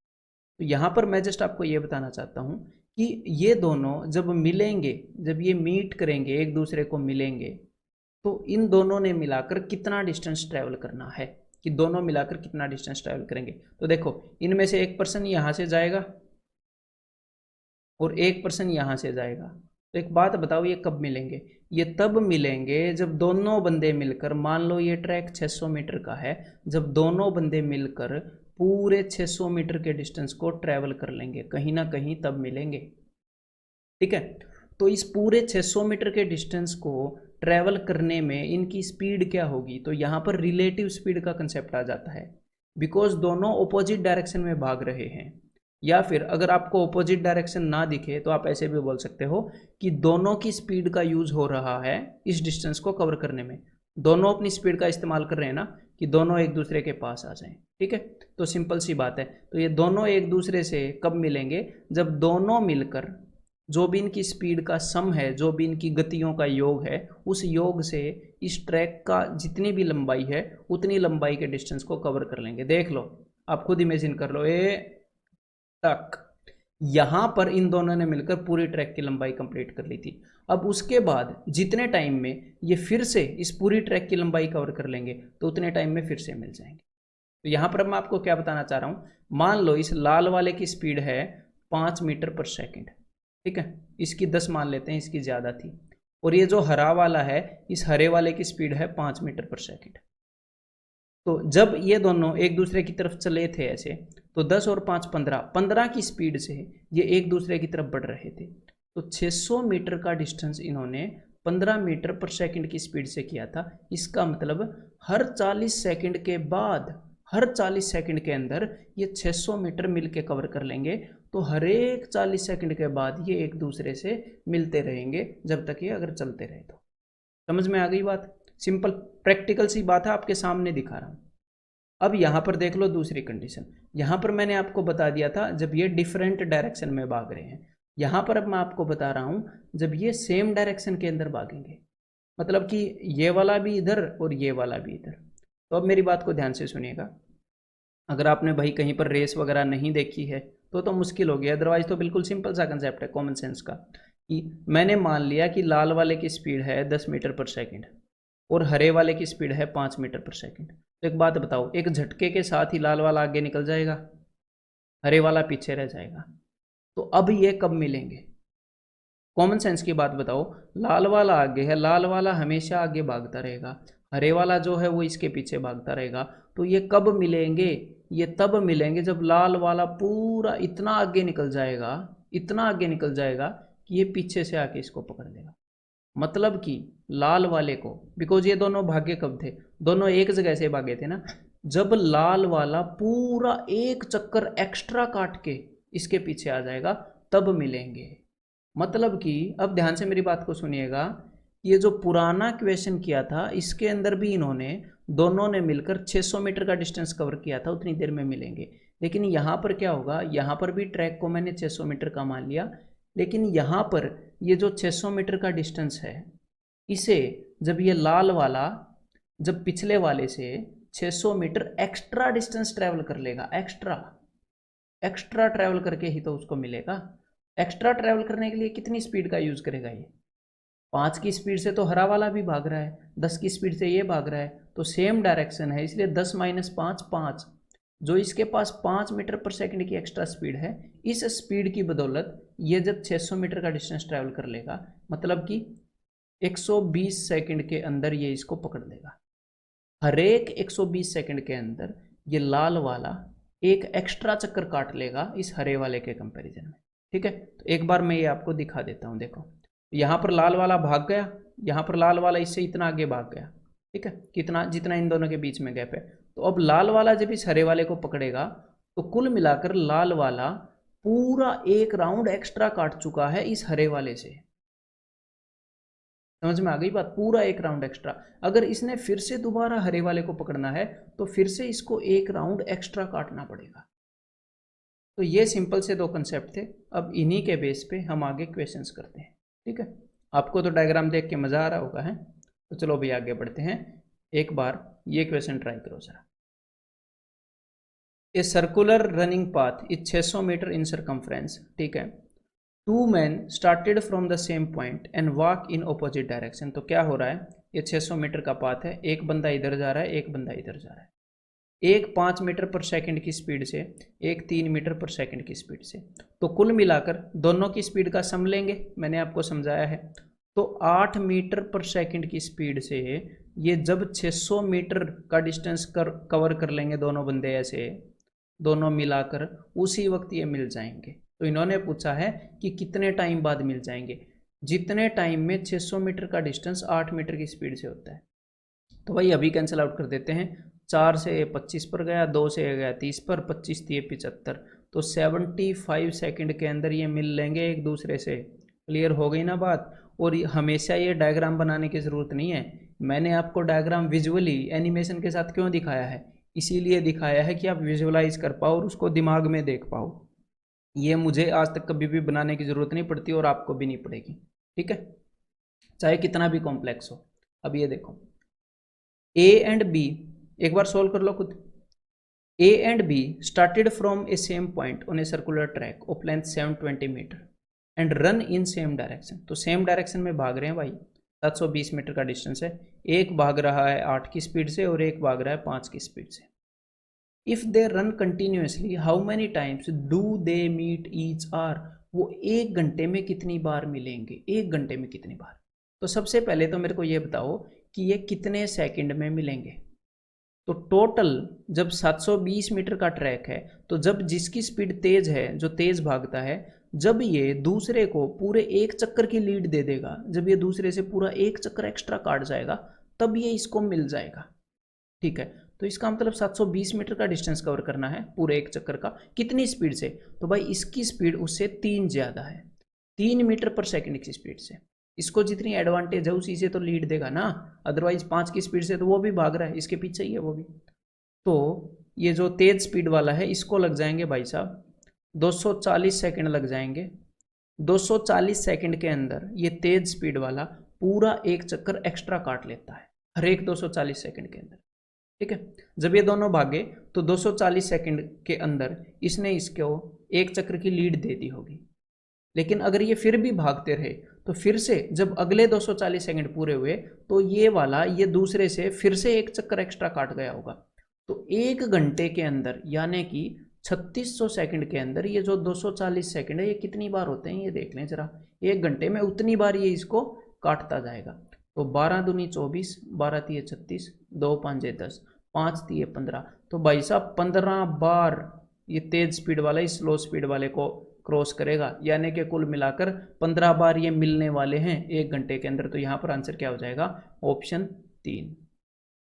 तो यहाँ पर मैं जस्ट आपको ये बताना चाहता हूँ कि ये दोनों जब मिलेंगे, जब ये मीट करेंगे, एक दूसरे को मिलेंगे, तो इन दोनों ने मिलाकर कितना डिस्टेंस ट्रैवल करना है, कि दोनों मिलाकर कितना डिस्टेंस ट्रैवल करेंगे। तो देखो, इनमें से एक पर्सन यहाँ से जाएगा और एक पर्सन यहाँ से जाएगा। तो एक बात बताओ, ये कब मिलेंगे? ये तब मिलेंगे जब दोनों बंदे मिलकर, मान लो ये ट्रैक 600 मीटर का है, जब दोनों बंदे मिलकर पूरे 600 मीटर के डिस्टेंस को ट्रैवल कर लेंगे कहीं ना कहीं, तब मिलेंगे, ठीक है। तो इस पूरे 600 मीटर के डिस्टेंस को ट्रैवल करने में इनकी स्पीड क्या होगी? तो यहाँ पर रिलेटिव स्पीड का कंसेप्ट आ जाता है, बिकॉज दोनों ऑपोजिट डायरेक्शन में भाग रहे हैं। या फिर अगर आपको ऑपोजिट डायरेक्शन ना दिखे तो आप ऐसे भी बोल सकते हो कि दोनों की स्पीड का यूज हो रहा है इस डिस्टेंस को कवर करने में। दोनों अपनी स्पीड का इस्तेमाल कर रहे हैं ना, कि दोनों एक दूसरे के पास आ जाएं, ठीक है। तो सिंपल सी बात है। तो ये दोनों एक दूसरे से कब मिलेंगे? जब दोनों मिलकर, जो भी इनकी स्पीड का सम है, जो भी इनकी गतियों का योग है, उस योग से इस ट्रैक का जितनी भी लंबाई है उतनी लंबाई के डिस्टेंस को कवर कर लेंगे। देख लो, आप खुद इमेजिन कर लो, ए तक यहां पर इन दोनों ने मिलकर पूरी ट्रैक की लंबाई कंप्लीट कर ली थी। अब उसके बाद जितने टाइम में ये फिर से इस पूरी ट्रैक की लंबाई कवर कर लेंगे, तो उतने टाइम में फिर से मिल जाएंगे। तो यहां पर मैं आपको क्या बताना चाह रहा हूं, मान लो इस लाल वाले की स्पीड है 5 मीटर पर सेकंड, ठीक है। इसकी 10 मान लेते हैं, इसकी ज़्यादा थी। और ये जो हरा वाला है, इस हरे वाले की स्पीड है 5 मीटर पर सेकंड। तो जब ये दोनों एक दूसरे की तरफ चले थे ऐसे, तो 10 और 5 15, 15 की स्पीड से ये एक दूसरे की तरफ बढ़ रहे थे। तो 600 मीटर का डिस्टेंस इन्होंने 15 मीटर पर सेकंड की स्पीड से किया था। इसका मतलब हर 40 सेकंड के बाद, हर 40 सेकंड के अंदर ये 600 मीटर मिल के कवर कर लेंगे। तो हर एक 40 सेकंड के बाद ये एक दूसरे से मिलते रहेंगे, जब तक ये अगर चलते रहे तो। समझ में आ गई बात? सिंपल प्रैक्टिकल सी बात है, आपके सामने दिखा रहा हूँ। अब यहाँ पर देख लो दूसरी कंडीशन। यहाँ पर मैंने आपको बता दिया था जब ये डिफरेंट डायरेक्शन में भाग रहे हैं। यहाँ पर अब मैं आपको बता रहा हूँ जब ये सेम डायरेक्शन के अंदर भागेंगे, मतलब कि ये वाला भी इधर और ये वाला भी इधर। तो अब मेरी बात को ध्यान से सुनिएगा। अगर आपने भाई कहीं पर रेस वगैरह नहीं देखी है तो मुश्किल हो गया, अदरवाइज तो बिल्कुल सिंपल सा कंसेप्ट है कॉमन सेंस का, कि मैंने मान लिया कि लाल वाले की स्पीड है 10 मीटर पर सेकंड और हरे वाले की स्पीड है 5 मीटर पर सेकंड। तो एक बात बताओ, एक झटके के साथ ही लाल वाला आगे निकल जाएगा, हरे वाला पीछे रह जाएगा। तो अब ये कब मिलेंगे? कॉमन सेंस की बात बताओ, लाल वाला आगे है, लाल वाला हमेशा आगे भागता रहेगा, हरे वाला जो है वो इसके पीछे भागता रहेगा। तो ये कब मिलेंगे? ये तब मिलेंगे जब लाल वाला पूरा इतना आगे निकल जाएगा, इतना आगे निकल जाएगा कि ये पीछे से आके इसको पकड़ लेगा। मतलब कि लाल वाले को, बिकॉज ये दोनों भागे कब थे, दोनों एक जगह से भागे थे ना, जब लाल वाला पूरा एक चक्कर एक्स्ट्रा काट के इसके पीछे आ जाएगा तब मिलेंगे। मतलब कि अब ध्यान से मेरी बात को सुनिएगा, ये जो पुराना क्वेश्चन किया था इसके अंदर भी इन्होंने दोनों ने मिलकर 600 मीटर का डिस्टेंस कवर किया था, उतनी देर में मिलेंगे। लेकिन यहाँ पर क्या होगा, यहाँ पर भी ट्रैक को मैंने 600 मीटर का मान लिया, लेकिन यहाँ पर ये जो 600 मीटर का डिस्टेंस है, इसे जब ये लाल वाला जब पिछले वाले से 600 मीटर एक्स्ट्रा डिस्टेंस ट्रैवल कर लेगा, एक्स्ट्रा ट्रैवल करके ही तो उसको मिलेगा। एक्स्ट्रा ट्रैवल करने के लिए कितनी स्पीड का यूज़ करेगा ये? 5 की स्पीड से तो हरा वाला भी भाग रहा है, 10 की स्पीड से ये भाग रहा है, तो सेम डायरेक्शन है, इसलिए 10 - 5 5। जो इसके पास 5 मीटर पर सेकंड की एक्स्ट्रा स्पीड है, इस स्पीड की बदौलत ये जब 600 मीटर का डिस्टेंस ट्रैवल कर लेगा, मतलब कि 120 सेकंड के अंदर ये इसको पकड़ लेगा। हर एक 120 सेकंड के अंदर ये लाल वाला एक एक्स्ट्रा चक्कर काट लेगा इस हरे वाले के कंपैरिजन में। ठीक है, तो एक बार मैं ये आपको दिखा देता हूँ। देखो, यहाँ पर लाल वाला भाग गया, यहाँ पर लाल वाला इससे इतना आगे भाग गया। ठीक है, कितना, जितना इन दोनों के बीच में गैप है। तो अब लाल वाला जब इस हरे वाले को पकड़ेगा तो कुल मिलाकर लाल वाला पूरा एक राउंड एक्स्ट्रा काट चुका है इस हरे वाले से। समझ में आ गई बात? पूरा एक राउंड एक्स्ट्रा। अगर इसने फिर से दोबारा हरे वाले को पकड़ना है तो फिर से इसको एक राउंड एक्स्ट्रा काटना पड़ेगा। तो ये सिंपल से दो कंसेप्ट थे। अब इन्हीं के बेस पे हम आगे क्वेश्चंस करते हैं। ठीक है, आपको तो डायग्राम देख के मज़ा आ रहा होगा है। तो चलो भाई आगे बढ़ते हैं। एक बार ये क्वेश्चन ट्राई करो जरा। A circular running path is 600 meter in circumference. ठीक है, 2 men started from the same point and walk in opposite direction. तो क्या हो रहा है, ये 600 मीटर का पाथ है, एक बंदा इधर जा रहा है, एक बंदा इधर जा रहा है। एक 5 मीटर पर सेकंड की स्पीड से, एक 3 मीटर पर सेकंड की स्पीड से। तो कुल मिलाकर दोनों की स्पीड का सम लेंगे, मैंने आपको समझाया है। तो 8 मीटर पर सेकंड की स्पीड से ये जब 600 मीटर का डिस्टेंस कवर कर लेंगे दोनों बंदे, ऐसे दोनों मिलाकर, उसी वक्त ये मिल जाएंगे। तो इन्होंने पूछा है कि कितने टाइम बाद मिल जाएंगे। जितने टाइम में 600 मीटर का डिस्टेंस 8 मीटर की स्पीड से होता है। तो भाई अभी कैंसिल आउट कर देते हैं। 4 से 25 पर गया, 2 से गया 30 पर, 25 × 3 = 75। तो 75 सेकंड के अंदर ये मिल लेंगे एक दूसरे से। क्लियर हो गई ना बात? और हमेशा ये डायग्राम बनाने की ज़रूरत नहीं है। मैंने आपको डायग्राम विजुअली एनिमेशन के साथ क्यों दिखाया है? इसीलिए दिखाया है कि आप विजुअलाइज कर पाओ और उसको दिमाग में देख पाओ। ये मुझे आज तक कभी भी बनाने की ज़रूरत नहीं पड़ती और आपको भी नहीं पड़ेगी। ठीक है, चाहे कितना भी कॉम्प्लेक्स हो। अब ये देखो, ए एंड बी, एक बार सोल्व कर लो खुद। A and B started from a same point on a circular track of length 720 meter and run in same direction. तो सेम डायरेक्शन में भाग रहे हैं भाई, 720 मीटर का डिस्टेंस है। एक भाग रहा है 8 की स्पीड से और एक भाग रहा है 5 की स्पीड से। If they run continuously how many times do they meet each other. वो एक घंटे में कितनी बार मिलेंगे, एक घंटे में कितनी बार। तो सबसे पहले तो मेरे को ये बताओ कि ये कितने सेकंड में मिलेंगे। तो टोटल जब 720 मीटर का ट्रैक है, तो जब जिसकी स्पीड तेज है, जो तेज भागता है, जब ये दूसरे को पूरे एक चक्कर की लीड दे देगा, जब ये दूसरे से पूरा एक चक्कर एक्स्ट्रा काट जाएगा, तब ये इसको मिल जाएगा। ठीक है, तो इसका मतलब 720 मीटर का डिस्टेंस कवर करना है पूरे एक चक्कर का, कितनी स्पीड से? तो भाई इसकी स्पीड उससे 3 ज़्यादा है, 3 मीटर पर सेकंड की स्पीड से। इसको जितनी एडवांटेज है उसी से तो लीड देगा ना, अदरवाइज 5 की स्पीड से तो वो भी भाग रहा है, इसके पीछे ही है वो भी। तो ये जो तेज स्पीड वाला है, इसको लग जाएंगे भाई साहब 240 सेकंड लग जाएंगे। 240 सेकंड के अंदर ये तेज स्पीड वाला पूरा एक चक्कर एक्स्ट्रा काट लेता है, हर एक 240 सेकंड के अंदर। ठीक है, जब ये दोनों भागे तो 240 सेकंड के अंदर इसने इसको एक चक्र की लीड दे दी होगी। लेकिन अगर ये फिर भी भागते रहे तो फिर से जब अगले 240 सेकंड पूरे हुए तो ये वाला ये दूसरे से फिर से एक चक्कर एक्स्ट्रा काट गया होगा। तो 1 घंटे के अंदर यानी कि 3600 सेकंड के अंदर ये जो 240 सेकंड है ये कितनी बार होते हैं ये देख लें जरा। 1 घंटे में उतनी बार ये इसको काटता जाएगा। तो 12 दूनी 24, 12 तिये 36, 2 5 10, 5 तिये 15। तो भाई साहब 15 बार ये तेज स्पीड वाला इस स्लो स्पीड वाले को क्रॉस करेगा, यानी कि कुल मिलाकर 15 बार ये मिलने वाले हैं 1 घंटे के अंदर। तो यहाँ पर आंसर क्या हो जाएगा? ऑप्शन 3।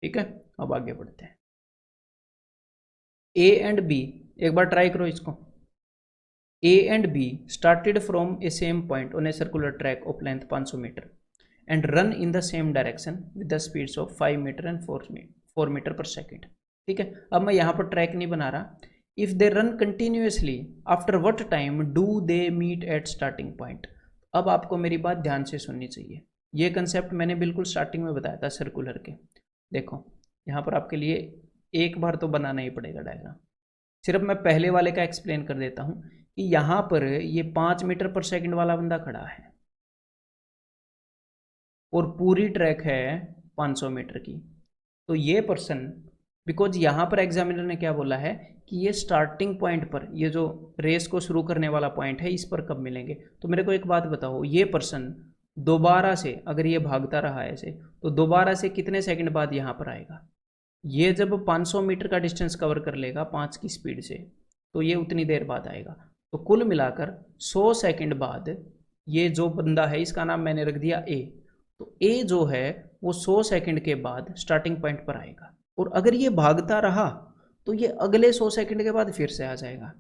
ठीक है, अब आगे बढ़ते हैं। ए एंड बी, एक बार ट्राई करो इसको। A and B started from a same point on a circular track of length 500 meter and run in the same direction with the speeds of 5 meter and 4 meter per second. ठीक है, अब मैं यहाँ पर track नहीं बना रहा। If they run continuously after what time do they meet at starting point. अब आपको मेरी बात ध्यान से सुननी चाहिए। ये कंसेप्ट मैंने बिल्कुल स्टार्टिंग में बताया था सर्कुलर के। देखो यहाँ पर आपके लिए एक बार तो बनाना ही पड़ेगा डायग्राम। सिर्फ मैं पहले वाले का एक्सप्लेन कर देता हूँ कि यहाँ पर ये 5 मीटर पर सेकंड वाला बंदा खड़ा है और पूरी ट्रैक है 500 मीटर की। तो ये पर्सन, बिकॉज यहाँ पर एग्जामिनर ने क्या बोला है कि ये स्टार्टिंग पॉइंट पर, ये जो रेस को शुरू करने वाला पॉइंट है, इस पर कब मिलेंगे। तो मेरे को एक बात बताओ, ये पर्सन दोबारा से अगर ये भागता रहा ऐसे तो दोबारा से कितने सेकंड बाद यहाँ पर आएगा? ये जब 500 मीटर का डिस्टेंस कवर कर लेगा 5 की स्पीड से तो ये उतनी देर बाद आएगा। तो कुल मिलाकर 100 सेकंड बाद ये जो बंदा है, इसका नाम मैंने रख दिया ए, तो ए जो है वो 100 सेकंड के बाद स्टार्टिंग पॉइंट पर आएगा। और अगर ये भागता रहा तो ये अगले 100 सेकंड के बाद फिर से आ जाएगा।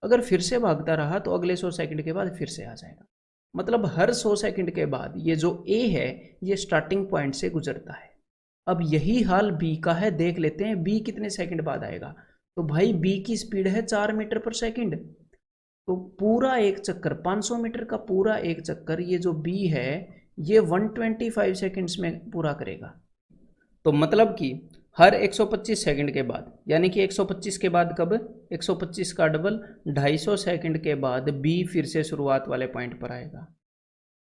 अगर फिर से भागता रहा तो अगले 100 सेकंड के बाद फिर से आ जाएगा। मतलब हर 100 सेकंड के बाद ये जो ए है ये स्टार्टिंग पॉइंट से गुजरता है। अब यही हाल बी का है, देख लेते हैं बी कितने सेकंड बाद आएगा। तो भाई बी की स्पीड है 4 मीटर पर सेकंड। तो पूरा एक चक्कर 500 मीटर का पूरा एक चक्कर ये जो बी है ये 125 सेकंड्स में पूरा करेगा। तो मतलब कि हर 125 सेकंड के बाद, यानी कि 125 के बाद कब, 125 का डबल 250 सेकंड के बाद बी फिर से शुरुआत वाले पॉइंट पर आएगा।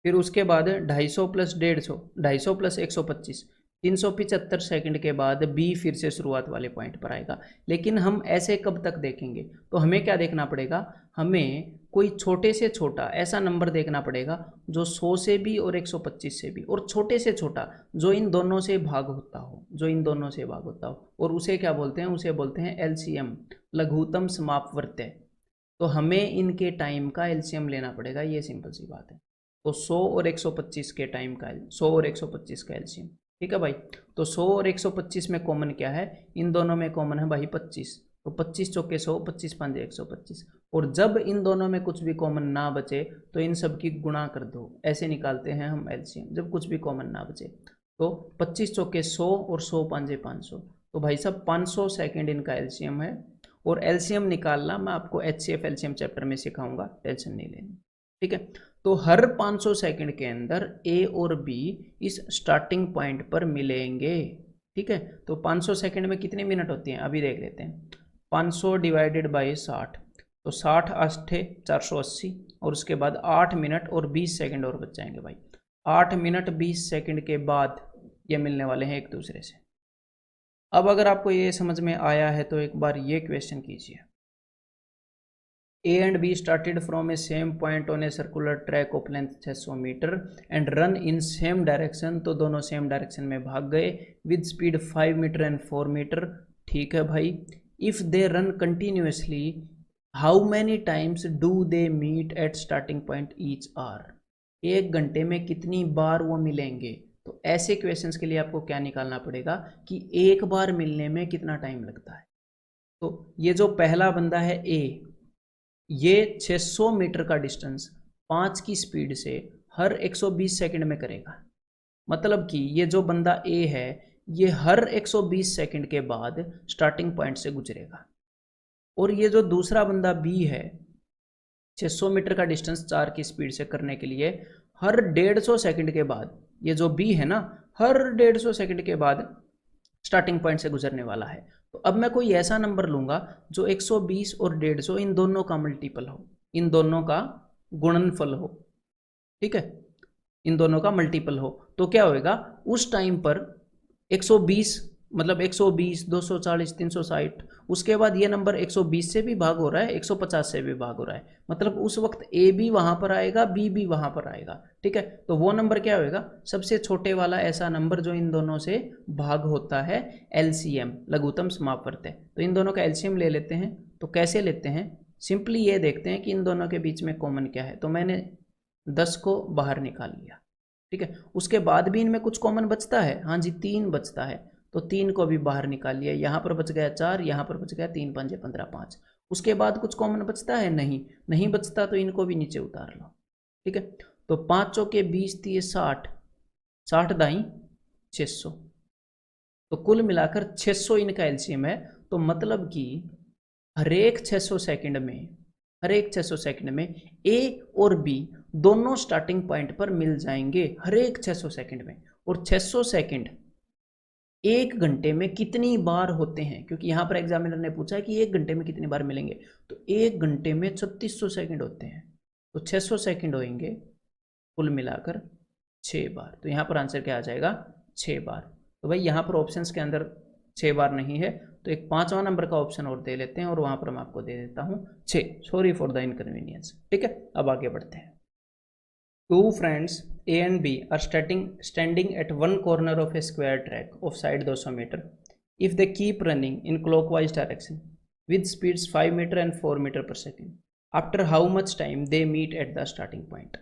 फिर उसके बाद 250 प्लस 150, 250 प्लस 125, 375 सेकंड के बाद बी फिर से शुरुआत वाले पॉइंट पर आएगा। लेकिन हम ऐसे कब तक देखेंगे? तो हमें क्या देखना पड़ेगा, हमें कोई छोटे से छोटा ऐसा नंबर देखना पड़ेगा जो 100 से भी और 125 से भी, और छोटे से छोटा जो इन दोनों से भाग होता हो, जो इन दोनों से भाग होता हो। और उसे क्या बोलते हैं? उसे बोलते हैं एलसीएम, लघुत्तम समापवर्त्य। तो हमें इनके टाइम का एलसीएम लेना पड़ेगा, ये सिंपल सी बात है। तो 100 और 125 के टाइम का 100 और 125 का एलसीएम। ठीक है भाई, तो 100 और 125 में कॉमन क्या है? इन दोनों में कॉमन है भाई 25। तो 25 चौके 100, 25 पंजे 125। और जब इन दोनों में कुछ भी कॉमन ना बचे तो इन सब की गुणा कर दो, ऐसे निकालते हैं हम एलसीएम, जब कुछ भी कॉमन ना बचे। तो 25 चौके 100 और 100 पंजे 500। तो भाई साहब 500 सेकेंड इनका एलसीएम है। और एलसीएम निकालना मैं आपको HCF एलसीएम चैप्टर में सिखाऊंगा, टेंशन नहीं लेनी। ठीक है, तो हर 500 सेकंड के अंदर ए और बी इस स्टार्टिंग पॉइंट पर मिलेंगे। ठीक है, तो 500 सेकंड में कितने मिनट होती हैं अभी देख लेते हैं। 500 डिवाइडेड बाई 60, तो 60 8 480, और उसके बाद 8 मिनट और 20 सेकंड और बच जाएंगे भाई। 8 मिनट 20 सेकंड के बाद ये मिलने वाले हैं एक दूसरे से। अब अगर आपको ये समझ में आया है तो एक बार ये क्वेश्चन कीजिए। A and B started from a same point on a circular track of length 600 meter and run in same direction। तो दोनों सेम डायरेक्शन में भाग गए with speed 5 meter and 4 meter. ठीक है भाई, if they run continuously how many times do they meet at starting point each hour। 1 घंटे में कितनी बार वो मिलेंगे। तो ऐसे क्वेश्चंस के लिए आपको क्या निकालना पड़ेगा कि एक बार मिलने में कितना टाइम लगता है। तो ये जो पहला बंदा है ए, ये 600 मीटर का डिस्टेंस 5 की स्पीड से हर 120 सेकंड में करेगा। मतलब कि ये जो बंदा ए है ये हर 120 सेकंड के बाद स्टार्टिंग पॉइंट से गुजरेगा। और ये जो दूसरा बंदा बी है 600 मीटर का डिस्टेंस 4 की स्पीड से करने के लिए हर 150 सेकंड के बाद, ये जो बी है ना, हर 150 सेकंड के बाद स्टार्टिंग पॉइंट से गुजरने वाला है। तो अब मैं कोई ऐसा नंबर लूंगा जो 120 और 150 इन दोनों का मल्टीपल हो, इन दोनों का गुणनफल हो। ठीक है, इन दोनों का मल्टीपल हो। तो क्या होएगा, उस टाइम पर 120 मतलब 120, 240, 360, उसके बाद ये नंबर 120 से भी भाग हो रहा है, 150 से भी भाग हो रहा है, मतलब उस वक्त ए भी वहाँ पर आएगा, बी भी वहाँ पर आएगा। ठीक है, तो वो नंबर क्या होएगा, सबसे छोटे वाला ऐसा नंबर जो इन दोनों से भाग होता है, एलसीएम, लघुत्तम समापवर्त है। तो इन दोनों का एलसीएम ले लेते हैं। तो कैसे लेते हैं, सिंपली ये देखते हैं कि इन दोनों के बीच में कॉमन क्या है। तो मैंने 10 को बाहर निकाल लिया। ठीक है, उसके बाद भी इनमें कुछ कॉमन बचता है, हाँ जी 3 बचता है, तो 3 को भी बाहर निकाल लिया। यहाँ पर बच गया 4, यहाँ पर बच गया 3 पंजे 15 5। उसके बाद कुछ कॉमन बचता है, नहीं बचता, तो इनको भी नीचे उतार लो। ठीक है, तो 5 चौके 20, 30 60, 60 दाई 600, तो कुल मिलाकर 600 इनका एलसीएम है। तो मतलब कि हरेक 600 सेकंड में ए और बी दोनों स्टार्टिंग पॉइंट पर मिल जाएंगे हरेक 600 सेकंड में। और 600 सेकंड 1 घंटे में कितनी बार होते हैं, क्योंकि यहाँ पर एग्जामिनर ने पूछा है कि 1 घंटे में कितनी बार मिलेंगे, तो 1 घंटे में 3600 सेकंड होते हैं, तो 600 सेकंड होंगे कुल मिलाकर 6 बार। तो यहाँ पर आंसर क्या आ जाएगा, 6 बार। तो भाई यहाँ पर ऑप्शंस के अंदर 6 बार नहीं है, तो एक 5वां नंबर का ऑप्शन और दे लेते हैं, और वहाँ पर मैं आपको दे देता हूँ 6। Sorry for the inconvenience. ठीक है, अब आगे बढ़ते हैं। Two friends A and B are standing at one corner of a square track of side 200 meter. If they keep running in clockwise direction with speeds 5 meter and 4 meter per second, after how much time they meet at the starting point?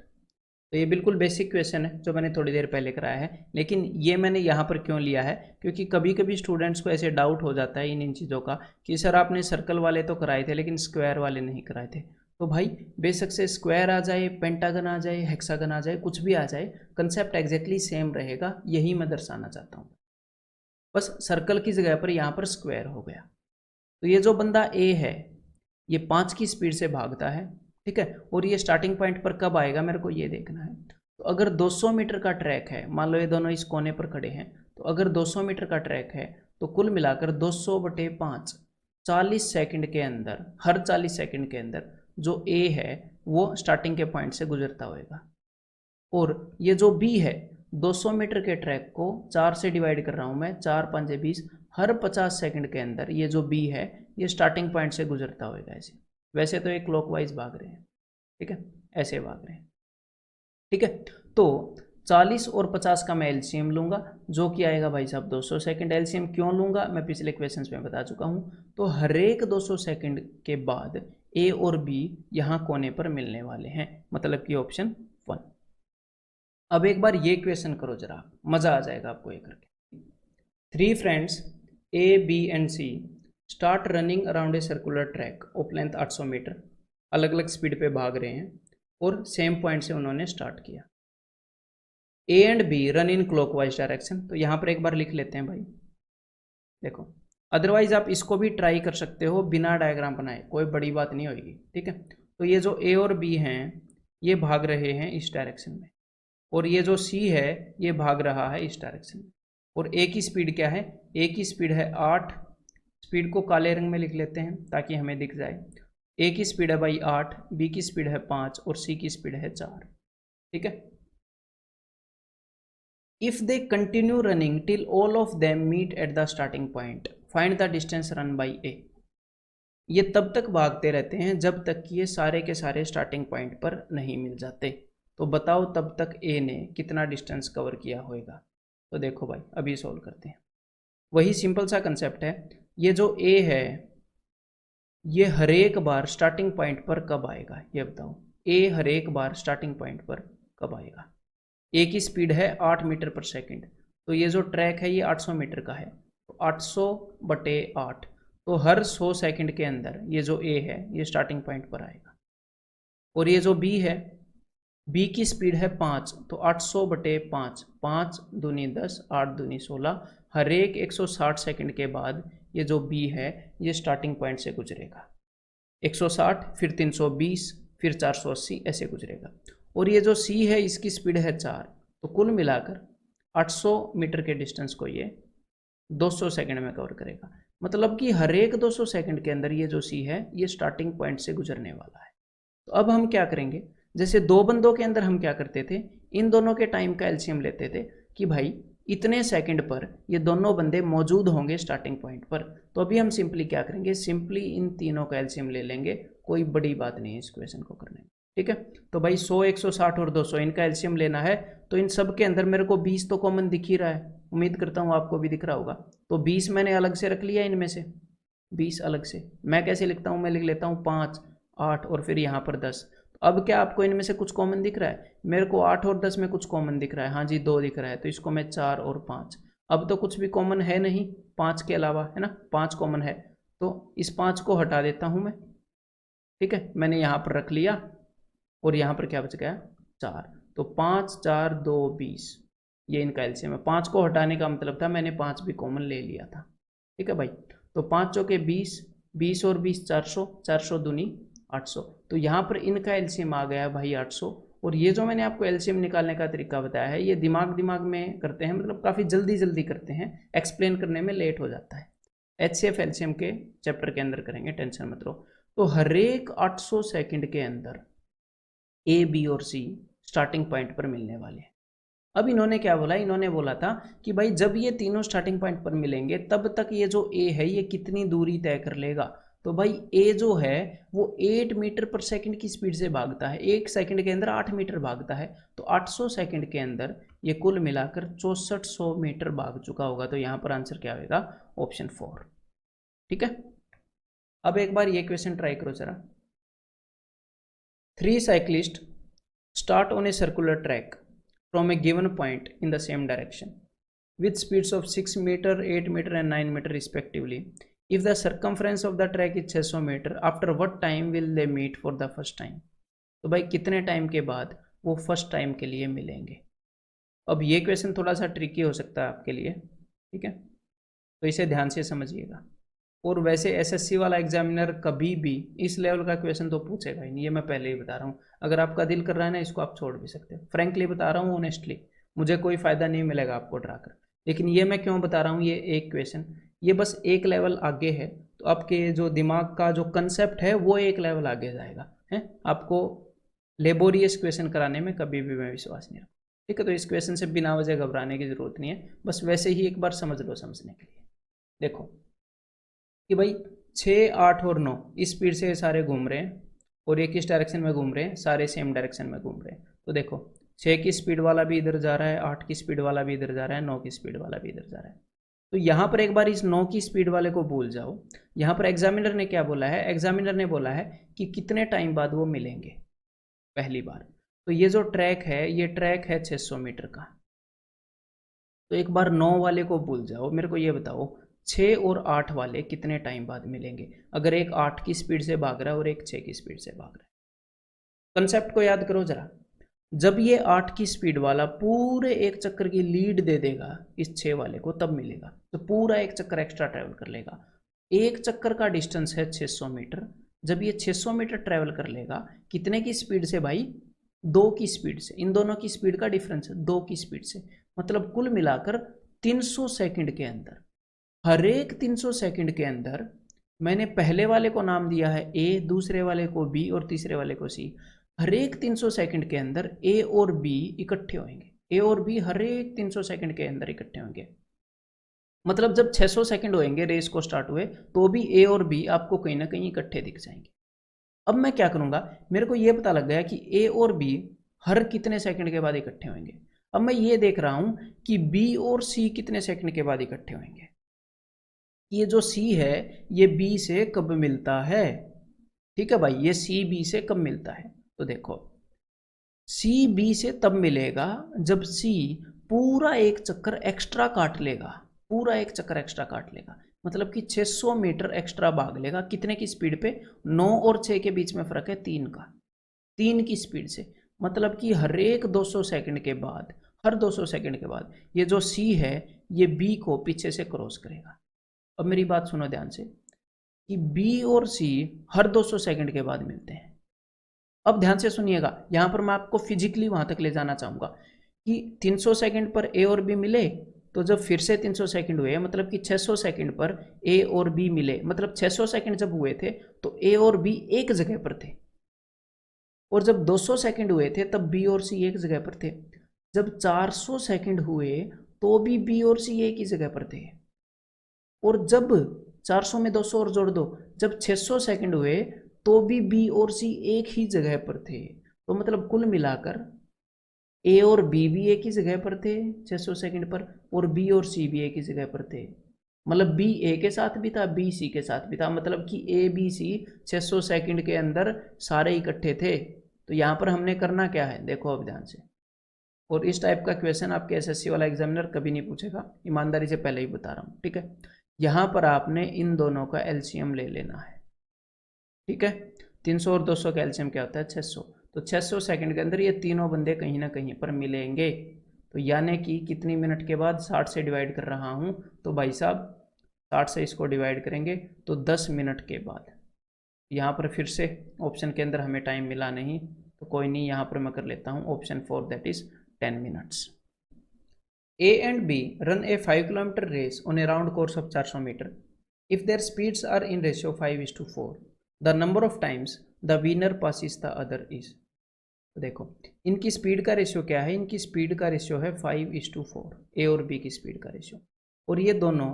तो ये बिल्कुल basic question है जो मैंने थोड़ी देर पहले कराया है, लेकिन ये मैंने यहाँ पर क्यों लिया है, क्योंकि कभी कभी स्टूडेंट्स को ऐसे डाउट हो जाता है इन चीज़ों का कि सर आपने सर्कल वाले तो कराए थे लेकिन स्क्वायर वाले नहीं कराए थे। तो भाई बेशक से स्क्वायर आ जाए, पेंटागन आ जाए, हेक्सागन आ जाए, कुछ भी आ जाए, कंसेप्ट एग्जैक्टली सेम रहेगा, यही मैं दर्शाना चाहता हूँ। बस सर्कल की जगह पर यहाँ पर स्क्वायर हो गया। तो ये जो बंदा ए है ये 5 की स्पीड से भागता है। ठीक है, और ये स्टार्टिंग पॉइंट पर कब आएगा मेरे को ये देखना है। तो अगर 200 मीटर का ट्रैक है, मान लो ये दोनों इस कोने पर खड़े हैं, तो अगर 200 मीटर का ट्रैक है तो कुल मिलाकर 200/5 40 सेकंड के अंदर, हर 40 सेकंड के अंदर जो ए है वो स्टार्टिंग के पॉइंट से गुजरता होएगा। और ये जो बी है 200 मीटर के ट्रैक को 4 से डिवाइड कर रहा हूँ मैं, 4 5 20, हर 50 सेकंड के अंदर ये जो बी है ये स्टार्टिंग पॉइंट से गुजरता होएगा ऐसे। वैसे तो ये क्लॉकवाइज भाग रहे हैं, ठीक है, ऐसे भाग रहे हैं। ठीक है, तो 40 और 50 का मैं एलसीएम लूंगा, जो कि आएगा भाई साहब 200 सेकंड। एलसीएम क्यों लूंगा मैं पिछले क्वेश्चंस में बता चुका हूं। तो हरेक 200 सेकंड के बाद ए और बी यहाँ कोने पर मिलने वाले हैं, मतलब कि ऑप्शन 1। अब एक बार ये क्वेश्चन करो जरा, मजा आ जाएगा आपको ये करके। 3 friends A, B and C start running around a circular track of length 800 meter, अलग अलग स्पीड पे भाग रहे हैं और सेम पॉइंट से उन्होंने स्टार्ट किया। A and B run in clockwise direction. तो यहाँ पर एक बार लिख लेते हैं भाई, देखो, अदरवाइज आप इसको भी ट्राई कर सकते हो बिना डायग्राम बनाए, कोई बड़ी बात नहीं होगी। ठीक है, तो ये जो A और B हैं ये भाग रहे हैं इस डायरेक्शन में, और ये जो C है ये भाग रहा है इस डायरेक्शन में। और A की स्पीड क्या है, A की स्पीड है 8, स्पीड को काले रंग में लिख लेते हैं ताकि हमें दिख जाए। A की स्पीड है भाई 8, B की स्पीड है 5 और C की स्पीड है 4। ठीक है, if they continue running till all of them meet at the starting point, find the distance run by A। ये तब तक भागते रहते हैं जब तक कि ये सारे के सारे स्टार्टिंग पॉइंट पर नहीं मिल जाते। तो बताओ तब तक A ने कितना डिस्टेंस कवर किया होगा। तो देखो भाई अभी सॉल्व करते हैं, वही सिंपल सा कंसेप्ट है। ये जो A है ये हरेक बार स्टार्टिंग पॉइंट पर कब आएगा ये बताओ। A हरेक बार स्टार्टिंग पॉइंट पर कब आएगा। A की स्पीड है 8 मीटर पर सेकंड, तो ये जो ट्रैक है ये 800 मीटर का है, तो 800/8, तो हर 100 सेकंड के अंदर ये जो A है ये स्टार्टिंग पॉइंट पर आएगा। और ये जो B है, B की स्पीड है 5, तो 800/5, 5 दूनी 10, 8 दूनी 16, हर एक 160 सेकंड के बाद ये जो B है ये स्टार्टिंग पॉइंट से गुजरेगा। 160, फिर 320, फिर 480, ऐसे गुजरेगा। और ये जो C है इसकी स्पीड है 4, तो कुल मिलाकर 800 मीटर के डिस्टेंस को ये 200 सेकंड में कवर करेगा। मतलब कि हर एक 200 सेकंड के अंदर ये जो C है ये स्टार्टिंग पॉइंट से गुजरने वाला है। तो अब हम क्या करेंगे, जैसे दो बंदों के अंदर हम क्या करते थे, इन दोनों के टाइम का एलसीएम लेते थे कि भाई इतने सेकंड पर ये दोनों बंदे मौजूद होंगे स्टार्टिंग पॉइंट पर। तो अभी हम सिंपली क्या करेंगे, सिंपली इन तीनों का एलसीएम ले लेंगे, कोई बड़ी बात नहीं है इस क्वेश्चन को करने में, ठीक है। तो भाई 100, 160 और 200 इनका एलसीएम लेना है। तो इन सब के अंदर मेरे को 20 तो कॉमन दिख ही रहा है, उम्मीद करता हूँ आपको भी दिख रहा होगा। तो 20 मैंने अलग से रख लिया, इनमें से 20 अलग से। मैं कैसे लिखता हूँ, मैं लिख लेता हूँ 5, 8 और फिर यहाँ पर 10। अब क्या आपको इनमें से कुछ कॉमन दिख रहा है? मेरे को 8 और 10 में कुछ कॉमन दिख रहा है, हाँ जी 2 दिख रहा है, तो इसको मैं 4 और 5। अब तो कुछ भी कॉमन है नहीं 5 के अलावा, है ना, 5 कॉमन है, तो इस 5 को हटा देता हूँ मैं, ठीक है। मैंने यहाँ पर रख लिया और यहाँ पर क्या बच गया, 4। तो 5, 4, 2, 20, ये इनका एलसीएम है। 5 को हटाने का मतलब था मैंने 5 भी कॉमन ले लिया था, ठीक है भाई। तो 5 चौके 20, 20 और 20 400, 400 दूनी 800। तो यहाँ पर इनका एलसीएम आ गया भाई 800। और ये जो मैंने आपको एलसीएम निकालने का तरीका बताया है, ये दिमाग में करते हैं, मतलब काफ़ी जल्दी जल्दी करते हैं, एक्सप्लेन करने में लेट हो जाता है। HCF एलसीएम के चैप्टर के अंदर करेंगे, टेंशन मत लो। तो हर एक 800 सेकंड के अंदर A, B और C स्टार्टिंग पॉइंट पर मिलने वाले हैं। अब इन्होंने क्या बोला, इन्होंने बोला था कि भाई जब ये तीनों स्टार्टिंग पॉइंट पर मिलेंगे तब तक ये जो A है ये कितनी दूरी तय कर लेगा। तो भाई A जो है वो 8 मीटर पर सेकंड की स्पीड से भागता है, 1 सेकंड के अंदर 8 मीटर भागता है। तो 800 सेकंड के अंदर ये कुल मिलाकर 6400 मीटर भाग चुका होगा। तो यहाँ पर आंसर क्या होगा, ऑप्शन 4, ठीक है। अब एक बार ये क्वेश्चन ट्राई करो जरा। 3 cyclists start on a circular track from a given point in the same direction with speeds of 6 meter, 8 meter and 9 meter respectively. If the circumference of the track is 600 meter, after what time will they meet for the first time? तो भाई कितने time के बाद वो first time के लिए मिलेंगे। अब ये क्वेश्चन थोड़ा सा ट्रिकी हो सकता है आपके लिए, ठीक है, तो इसे ध्यान से समझिएगा। और वैसे एसएससी वाला एग्जामिनर कभी भी इस लेवल का क्वेश्चन तो पूछेगा ही नहीं, ये मैं पहले ही बता रहा हूँ। अगर आपका दिल कर रहा है ना, इसको आप छोड़ भी सकते हो, फ्रेंकली बता रहा हूँ, ऑनेस्टली, मुझे कोई फ़ायदा नहीं मिलेगा आपको डरा कर। लेकिन ये मैं क्यों बता रहा हूँ, ये एक क्वेश्चन ये बस एक लेवल आगे है, तो आपके जो दिमाग का जो कंसेप्ट है वो एक लेवल आगे जाएगा, है। आपको लेबोरियस क्वेश्चन कराने में कभी भी मैं विश्वास नहीं रखता, ठीक है। तो इस क्वेश्चन से बिना वजह घबराने की ज़रूरत नहीं है, बस वैसे ही एक बार समझ लो समझने के लिए। देखो कि भाई 6, 8 और 9 इस स्पीड से सारे घूम रहे हैं और एक इस डायरेक्शन में घूम रहे हैं, सारे सेम डायरेक्शन में घूम रहे हैं। तो देखो 6 की स्पीड वाला भी इधर जा रहा है, 8 की स्पीड वाला भी इधर जा रहा है, 9 की स्पीड वाला भी इधर जा रहा है। तो यहाँ पर एक बार इस 9 की स्पीड वाले को भूल जाओ। यहाँ पर एग्जामिनर ने क्या बोला है, एग्जामिनर ने बोला है कि कितने टाइम बाद वो मिलेंगे पहली बार। तो ये जो ट्रैक है ये ट्रैक है 600 मीटर का। तो एक बार 9 वाले को भूल जाओ, मेरे को ये बताओ 6 और 8 वाले कितने टाइम बाद मिलेंगे, अगर एक 8 की स्पीड से भाग रहा है और एक 6 की स्पीड से भाग रहा है। कंसेप्ट को याद करो जरा। जब ये 8 की स्पीड वाला पूरे एक चक्कर की लीड दे देगा इस 6 वाले को तब मिलेगा, तो पूरा एक चक्कर एक्स्ट्रा ट्रैवल कर लेगा। एक चक्कर का डिस्टेंस है 600 मीटर। जब ये 600 मीटर ट्रैवल कर लेगा कितने की स्पीड से भाई, 2 की स्पीड से। इन दोनों की स्पीड का डिफरेंस है 2 की स्पीड से, मतलब कुल मिलाकर 300 सेकंड के अंदर, हर एक 300 सेकंड के अंदर मैंने पहले वाले को नाम दिया है ए, दूसरे वाले को बी और तीसरे वाले को सी। हर एक 300 सेकंड के अंदर ए और बी इकट्ठे होंगे, ए और बी हर एक 300 सेकंड के अंदर इकट्ठे होंगे। मतलब जब 600 सेकंड होंगे रेस को स्टार्ट हुए तो भी ए और बी आपको कहीं ना कहीं इकट्ठे दिख जाएंगे। अब मैं क्या करूंगा, मेरे को ये पता लग गया कि ए और बी हर कितने सेकंड के बाद इकट्ठे होंगे। अब मैं ये देख रहा हूं कि बी और सी कितने सेकंड के बाद इकट्ठे होंगे। ये जो सी है ये बी से कब मिलता है, ठीक है भाई, ये सी बी से कब मिलता है। तो देखो सी बी से तब मिलेगा जब सी पूरा एक चक्कर एक्स्ट्रा काट लेगा, पूरा एक चक्कर एक्स्ट्रा काट लेगा, मतलब कि 600 मीटर एक्स्ट्रा भाग लेगा। कितने की स्पीड पे, 9 और 6 के बीच में फर्क है 3 का, 3 की स्पीड से। मतलब कि हर एक 200 सेकंड के बाद, हर 200 सेकंड के बाद ये जो सी है ये बी को पीछे से क्रॉस करेगा। अब मेरी बात सुनो ध्यान से कि बी और सी हर 200 सेकंड के बाद मिलते हैं। अब ध्यान से सुनिएगा, यहां पर मैं आपको फिजिकली वहां तक ले जाना चाहूंगा कि 300 सेकंड पर ए और बी मिले, तो जब फिर से 300 सेकंड हुए मतलब कि 600 सेकंड पर ए और बी मिले, मतलब 600 सेकंड जब हुए थे तो ए और बी एक जगह पर थे, और जब 200 सेकंड हुए थे तब बी और सी एक जगह पर थे। जब 400 सेकंड हुए तो भी बी और सी एक ही जगह पर थे। और जब 400 में 200 और जोड़ दो, जब 600 सेकंड हुए तो भी बी और सी एक ही जगह पर थे। तो मतलब कुल मिलाकर ए और बी भी एक ही जगह पर थे 600 सेकंड पर, और बी और सी भी एक ही जगह पर थे। मतलब बी ए के साथ भी था, बी सी के साथ भी था, मतलब कि ए बी सी 600 सेकंड के अंदर सारे इकट्ठे थे। तो यहाँ पर हमने करना क्या है, देखो अब ध्यान से। और इस टाइप का क्वेश्चन आपके एसएससी वाला एग्जामिनर कभी नहीं पूछेगा, ईमानदारी से पहले ही बता रहा हूँ, ठीक है। यहाँ पर आपने इन दोनों का एलसीएम ले लेना है, ठीक है। 300 और 200 का एलसीएम क्या होता है, 600। तो 600 सेकंड के अंदर ये तीनों बंदे कहीं ना कहीं पर मिलेंगे। तो यानी कि कितनी मिनट के बाद, 60 से डिवाइड कर रहा हूँ, तो भाई साहब 60 से इसको डिवाइड करेंगे तो 10 मिनट के बाद। यहाँ पर फिर से ऑप्शन के अंदर हमें टाइम मिला नहीं, तो कोई नहीं, यहाँ पर मैं कर लेता हूँ option 4, that is 10 minutes. A and B run a 5 kilometer race on a round course of 400 meter. If their speeds are in ratio 5:4, the number of times the winner passes the other is। तो देखो इनकी speed का ratio क्या है, इनकी speed का ratio है 5:4, ए और बी की स्पीड का रेशियो। और ये दोनों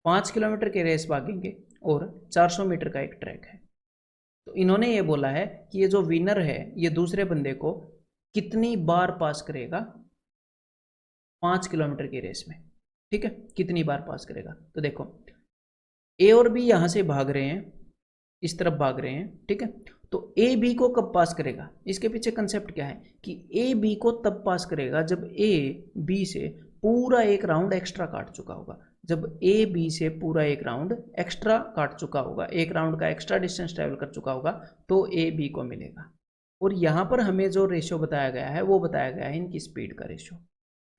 5 किलोमीटर के रेस भागेंगे और 400 मीटर का एक ट्रैक है। तो इन्होंने ये बोला है कि ये जो विनर है ये दूसरे बंदे को कितनी बार पास करेगा 5 किलोमीटर की रेस में, ठीक है, कितनी बार पास करेगा। तो देखो ए और बी यहां से भाग रहे हैं, इस तरफ भाग रहे हैं, ठीक है। तो ए बी को कब पास करेगा, इसके पीछे कंसेप्ट क्या है कि ए बी को तब पास करेगा जब ए बी से पूरा एक राउंड एक्स्ट्रा काट चुका होगा। जब ए बी से पूरा एक राउंड एक्स्ट्रा काट चुका होगा, एक राउंड का एक्स्ट्रा डिस्टेंस ट्रेवल कर चुका होगा, तो ए बी को मिलेगा। और यहाँ पर हमें जो रेशियो बताया गया है वो बताया गया है इनकी स्पीड का रेशियो।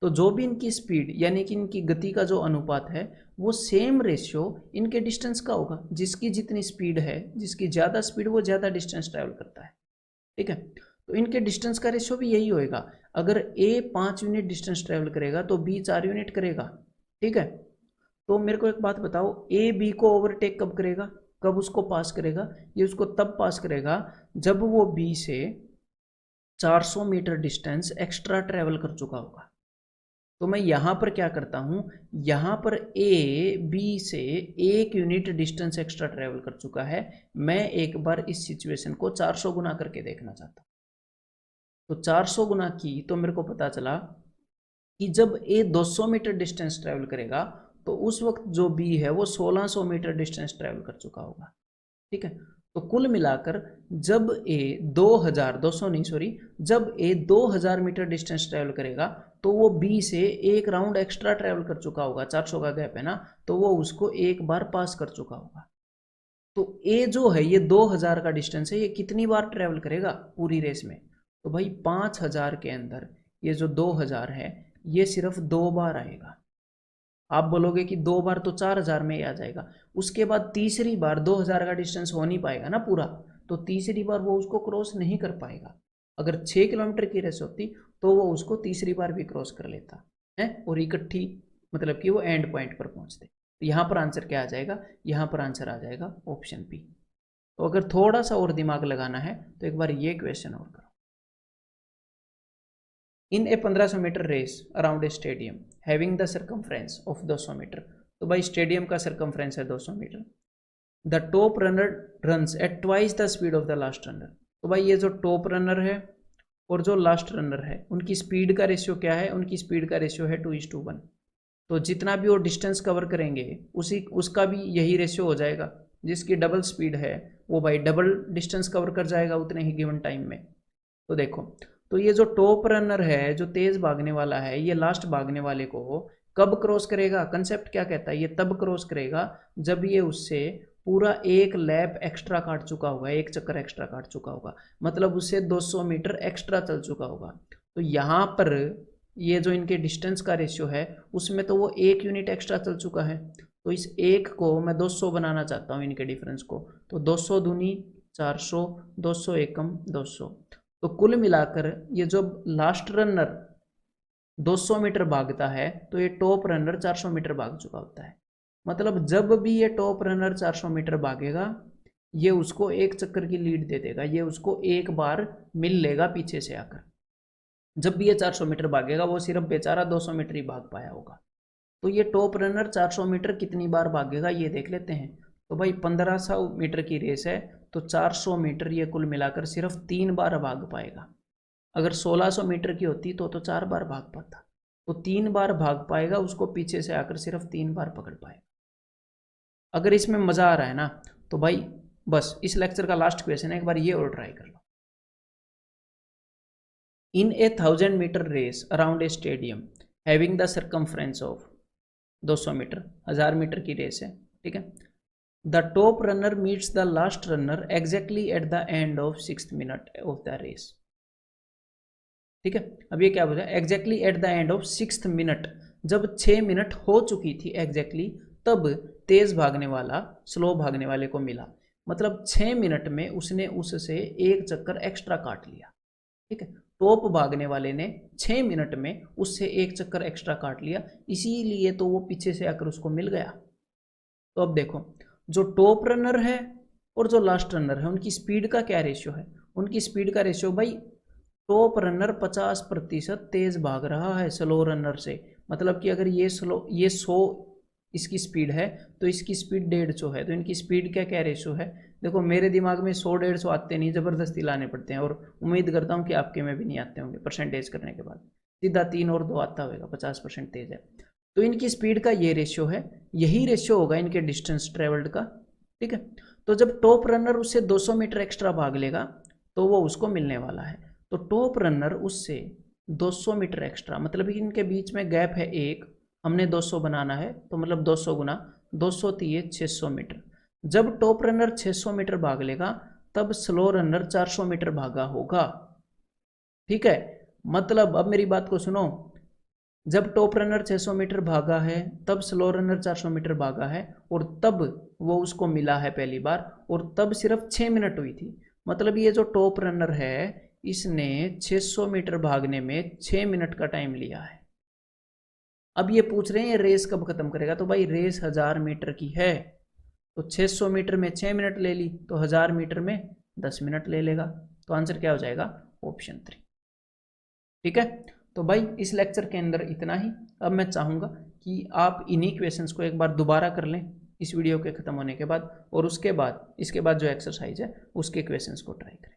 तो जो भी इनकी स्पीड यानी कि इनकी गति का जो अनुपात है वो सेम रेशियो इनके डिस्टेंस का होगा। जिसकी जितनी स्पीड है, जिसकी ज़्यादा स्पीड, वो ज़्यादा डिस्टेंस ट्रैवल करता है, ठीक है। तो इनके डिस्टेंस का रेशियो भी यही होएगा। अगर ए 5 यूनिट डिस्टेंस ट्रैवल करेगा तो बी 4 यूनिट करेगा, ठीक है। तो मेरे को एक बात बताओ, ए बी को ओवरटेक कब करेगा, कब उसको पास करेगा? ये उसको तब पास करेगा जब वो बी से 400 मीटर डिस्टेंस एक्स्ट्रा ट्रैवल कर चुका होगा। तो मैं यहाँ पर क्या करता हूँ, यहाँ पर ए बी से 1 यूनिट डिस्टेंस एक्स्ट्रा ट्रेवल कर चुका है। मैं एक बार इस सिचुएशन को 400 गुना करके देखना चाहता हूँ। तो 400 गुना की तो मेरे को पता चला कि जब ए 200 मीटर डिस्टेंस ट्रेवल करेगा तो उस वक्त जो बी है वो 1600 मीटर डिस्टेंस ट्रेवल कर चुका होगा, ठीक है। तो कुल मिलाकर जब ए 200 नहीं सॉरी, जब ए 2000 मीटर डिस्टेंस ट्रेवल करेगा तो वो बी से एक राउंड एक्स्ट्रा ट्रेवल कर चुका होगा, 400 का गैप है ना, तो वो उसको एक बार पास कर चुका होगा। तो ए जो है ये 2000 का डिस्टेंस है, ये कितनी बार ट्रेवल करेगा पूरी रेस में? तो भाई 5000 के अंदर ये जो 2000 है ये सिर्फ 2 बार आएगा। आप बोलोगे कि 2 बार तो 4000 में ही आ जाएगा, उसके बाद तीसरी बार 2000 का डिस्टेंस हो नहीं पाएगा ना पूरा, तो तीसरी बार वो उसको क्रॉस नहीं कर पाएगा। अगर 6 किलोमीटर की रेस होती तो वो उसको तीसरी बार भी क्रॉस कर लेता है और इकट्ठी मतलब कि वो एंड पॉइंट पर पहुंचते। तो यहाँ पर आंसर क्या आ जाएगा, यहाँ पर आंसर आ जाएगा ऑप्शन बी। तो अगर थोड़ा सा और दिमाग लगाना है तो एक बार ये क्वेश्चन और करो। In a 1500 meter race around a stadium having the circumference of 200 meter. तो भाई स्टेडियम का सर्कमफ्रेंस है 200 meter. The top runner runs at twice the speed of the last runner. तो भाई ये जो टॉप रनर है और जो लास्ट रनर है उनकी स्पीड का रेशियो क्या है, उनकी स्पीड का रेशियो है 2:1। तो जितना भी वो डिस्टेंस कवर करेंगे उसका भी यही रेशियो हो जाएगा। जिसकी डबल स्पीड है वो भाई डबल डिस्टेंस कवर कर जाएगा उतने ही गिवन टाइम में। तो देखो, तो ये जो टॉप रनर है, जो तेज भागने वाला है, ये लास्ट भागने वाले को कब क्रॉस करेगा? कंसेप्ट क्या कहता है, ये तब क्रॉस करेगा जब ये उससे पूरा एक लैप एक्स्ट्रा काट चुका होगा, एक चक्कर एक्स्ट्रा काट चुका होगा, मतलब उससे 200 मीटर एक्स्ट्रा चल चुका होगा। तो यहाँ पर ये जो इनके डिस्टेंस का रेशियो है उसमें तो वो 1 यूनिट एक्स्ट्रा चल चुका है। तो इस एक को मैं 200 बनाना चाहता हूँ इनके डिफरेंस को। तो 200 दूनी 400, 200 एकम 200। तो कुल मिलाकर ये जो लास्ट रनर 200 मीटर भागता है तो ये टॉप रनर 400 मीटर भाग चुका होता है। मतलब जब भी ये टॉप रनर 400 मीटर भागेगा ये उसको एक चक्कर की लीड दे देगा, ये उसको एक बार मिल लेगा पीछे से आकर। जब भी ये 400 मीटर भागेगा वो सिर्फ बेचारा 200 मीटर ही भाग पाया होगा। तो ये टॉप रनर 400 मीटर कितनी बार भागेगा ये देख लेते हैं। तो भाई 1500 मीटर की रेस है, तो 400 मीटर ये कुल मिलाकर सिर्फ 3 बार भाग पाएगा। अगर 1600 मीटर की होती तो 4 बार भाग पाता, तो 3 बार भाग पाएगा, उसको पीछे से आकर सिर्फ 3 बार पकड़ पाएगा। अगर इसमें मज़ा आ रहा है ना, तो भाई बस इस लेक्चर का लास्ट क्वेश्चन है, एक बार ये और ट्राई कर लो। In a 1000 meter race around a stadium having the circumference of 200 meter, 1000 meter की रेस है, ठीक है। The top runner meets the last runner exactly at the end of 6th minute of the race, ठीक है। अब ये क्या बोला, exactly at the end of 6th minute, जब 6 मिनट हो चुकी थी एग्जैक्टली, तब तेज भागने वाला स्लो भागने वाले को मिला। मतलब 6 मिनट में उसने उससे एक चक्कर एक्स्ट्रा काट लिया, ठीक है। टॉप भागने वाले ने 6 मिनट में उससे एक चक्कर एक्स्ट्रा काट लिया, इसीलिए तो वो पीछे से आकर उसको मिल गया। तो अब देखो, जो टॉप रनर है और जो लास्ट रनर है उनकी स्पीड का क्या रेशियो है। उनकी स्पीड का रेशियो भाई, टॉप रनर 50% तेज भाग रहा है स्लो रनर से। मतलब कि अगर ये 100 इसकी स्पीड है तो इसकी स्पीड 150 है, तो इनकी स्पीड क्या क्या रेशियो है। देखो मेरे दिमाग में 100-150 आते नहीं, ज़बरदस्ती लाने पड़ते हैं, और उम्मीद करता हूँ कि आपके में भी नहीं आते होंगे। परसेंटेज करने के बाद सीधा 3 और 2 आता होगा, 50% तेज है। तो इनकी स्पीड का ये रेशियो है, यही रेशियो होगा इनके डिस्टेंस ट्रेवल्ड का, ठीक है। तो जब टॉप रनर उससे 200 मीटर एक्स्ट्रा भाग लेगा तो वो उसको मिलने वाला है। तो टॉप रनर उससे 200 मीटर एक्स्ट्रा, मतलब इनके बीच में गैप है 1, हमने 200 बनाना है, तो मतलब 200 गुना 200 दिए 600 मीटर। जब टॉप रनर 600 मीटर भाग लेगा तब स्लो रनर 400 मीटर भागा होगा, ठीक है। मतलब अब मेरी बात को सुनो, जब टॉप रनर 600 मीटर भागा है तब स्लो रनर 400 मीटर भागा है, और तब वो उसको मिला है पहली बार, और तब सिर्फ 6 मिनट हुई थी। मतलब ये जो टॉप रनर है इसने 600 मीटर भागने में 6 मिनट का टाइम लिया है। अब ये पूछ रहे हैं रेस कब खत्म करेगा, तो भाई रेस 1000 मीटर की है, तो 600 मीटर में 6 मिनट ले ली, तो 1000 मीटर में 10 मिनट ले लेगा। तो आंसर क्या हो जाएगा, ऑप्शन 3, ठीक है। तो भाई इस लेक्चर के अंदर इतना ही। अब मैं चाहूँगा कि आप इन्हीं क्वेश्चंस को एक बार दोबारा कर लें इस वीडियो के ख़त्म होने के बाद, और उसके बाद इसके बाद जो एक्सरसाइज है उसके क्वेश्चंस को ट्राई करें।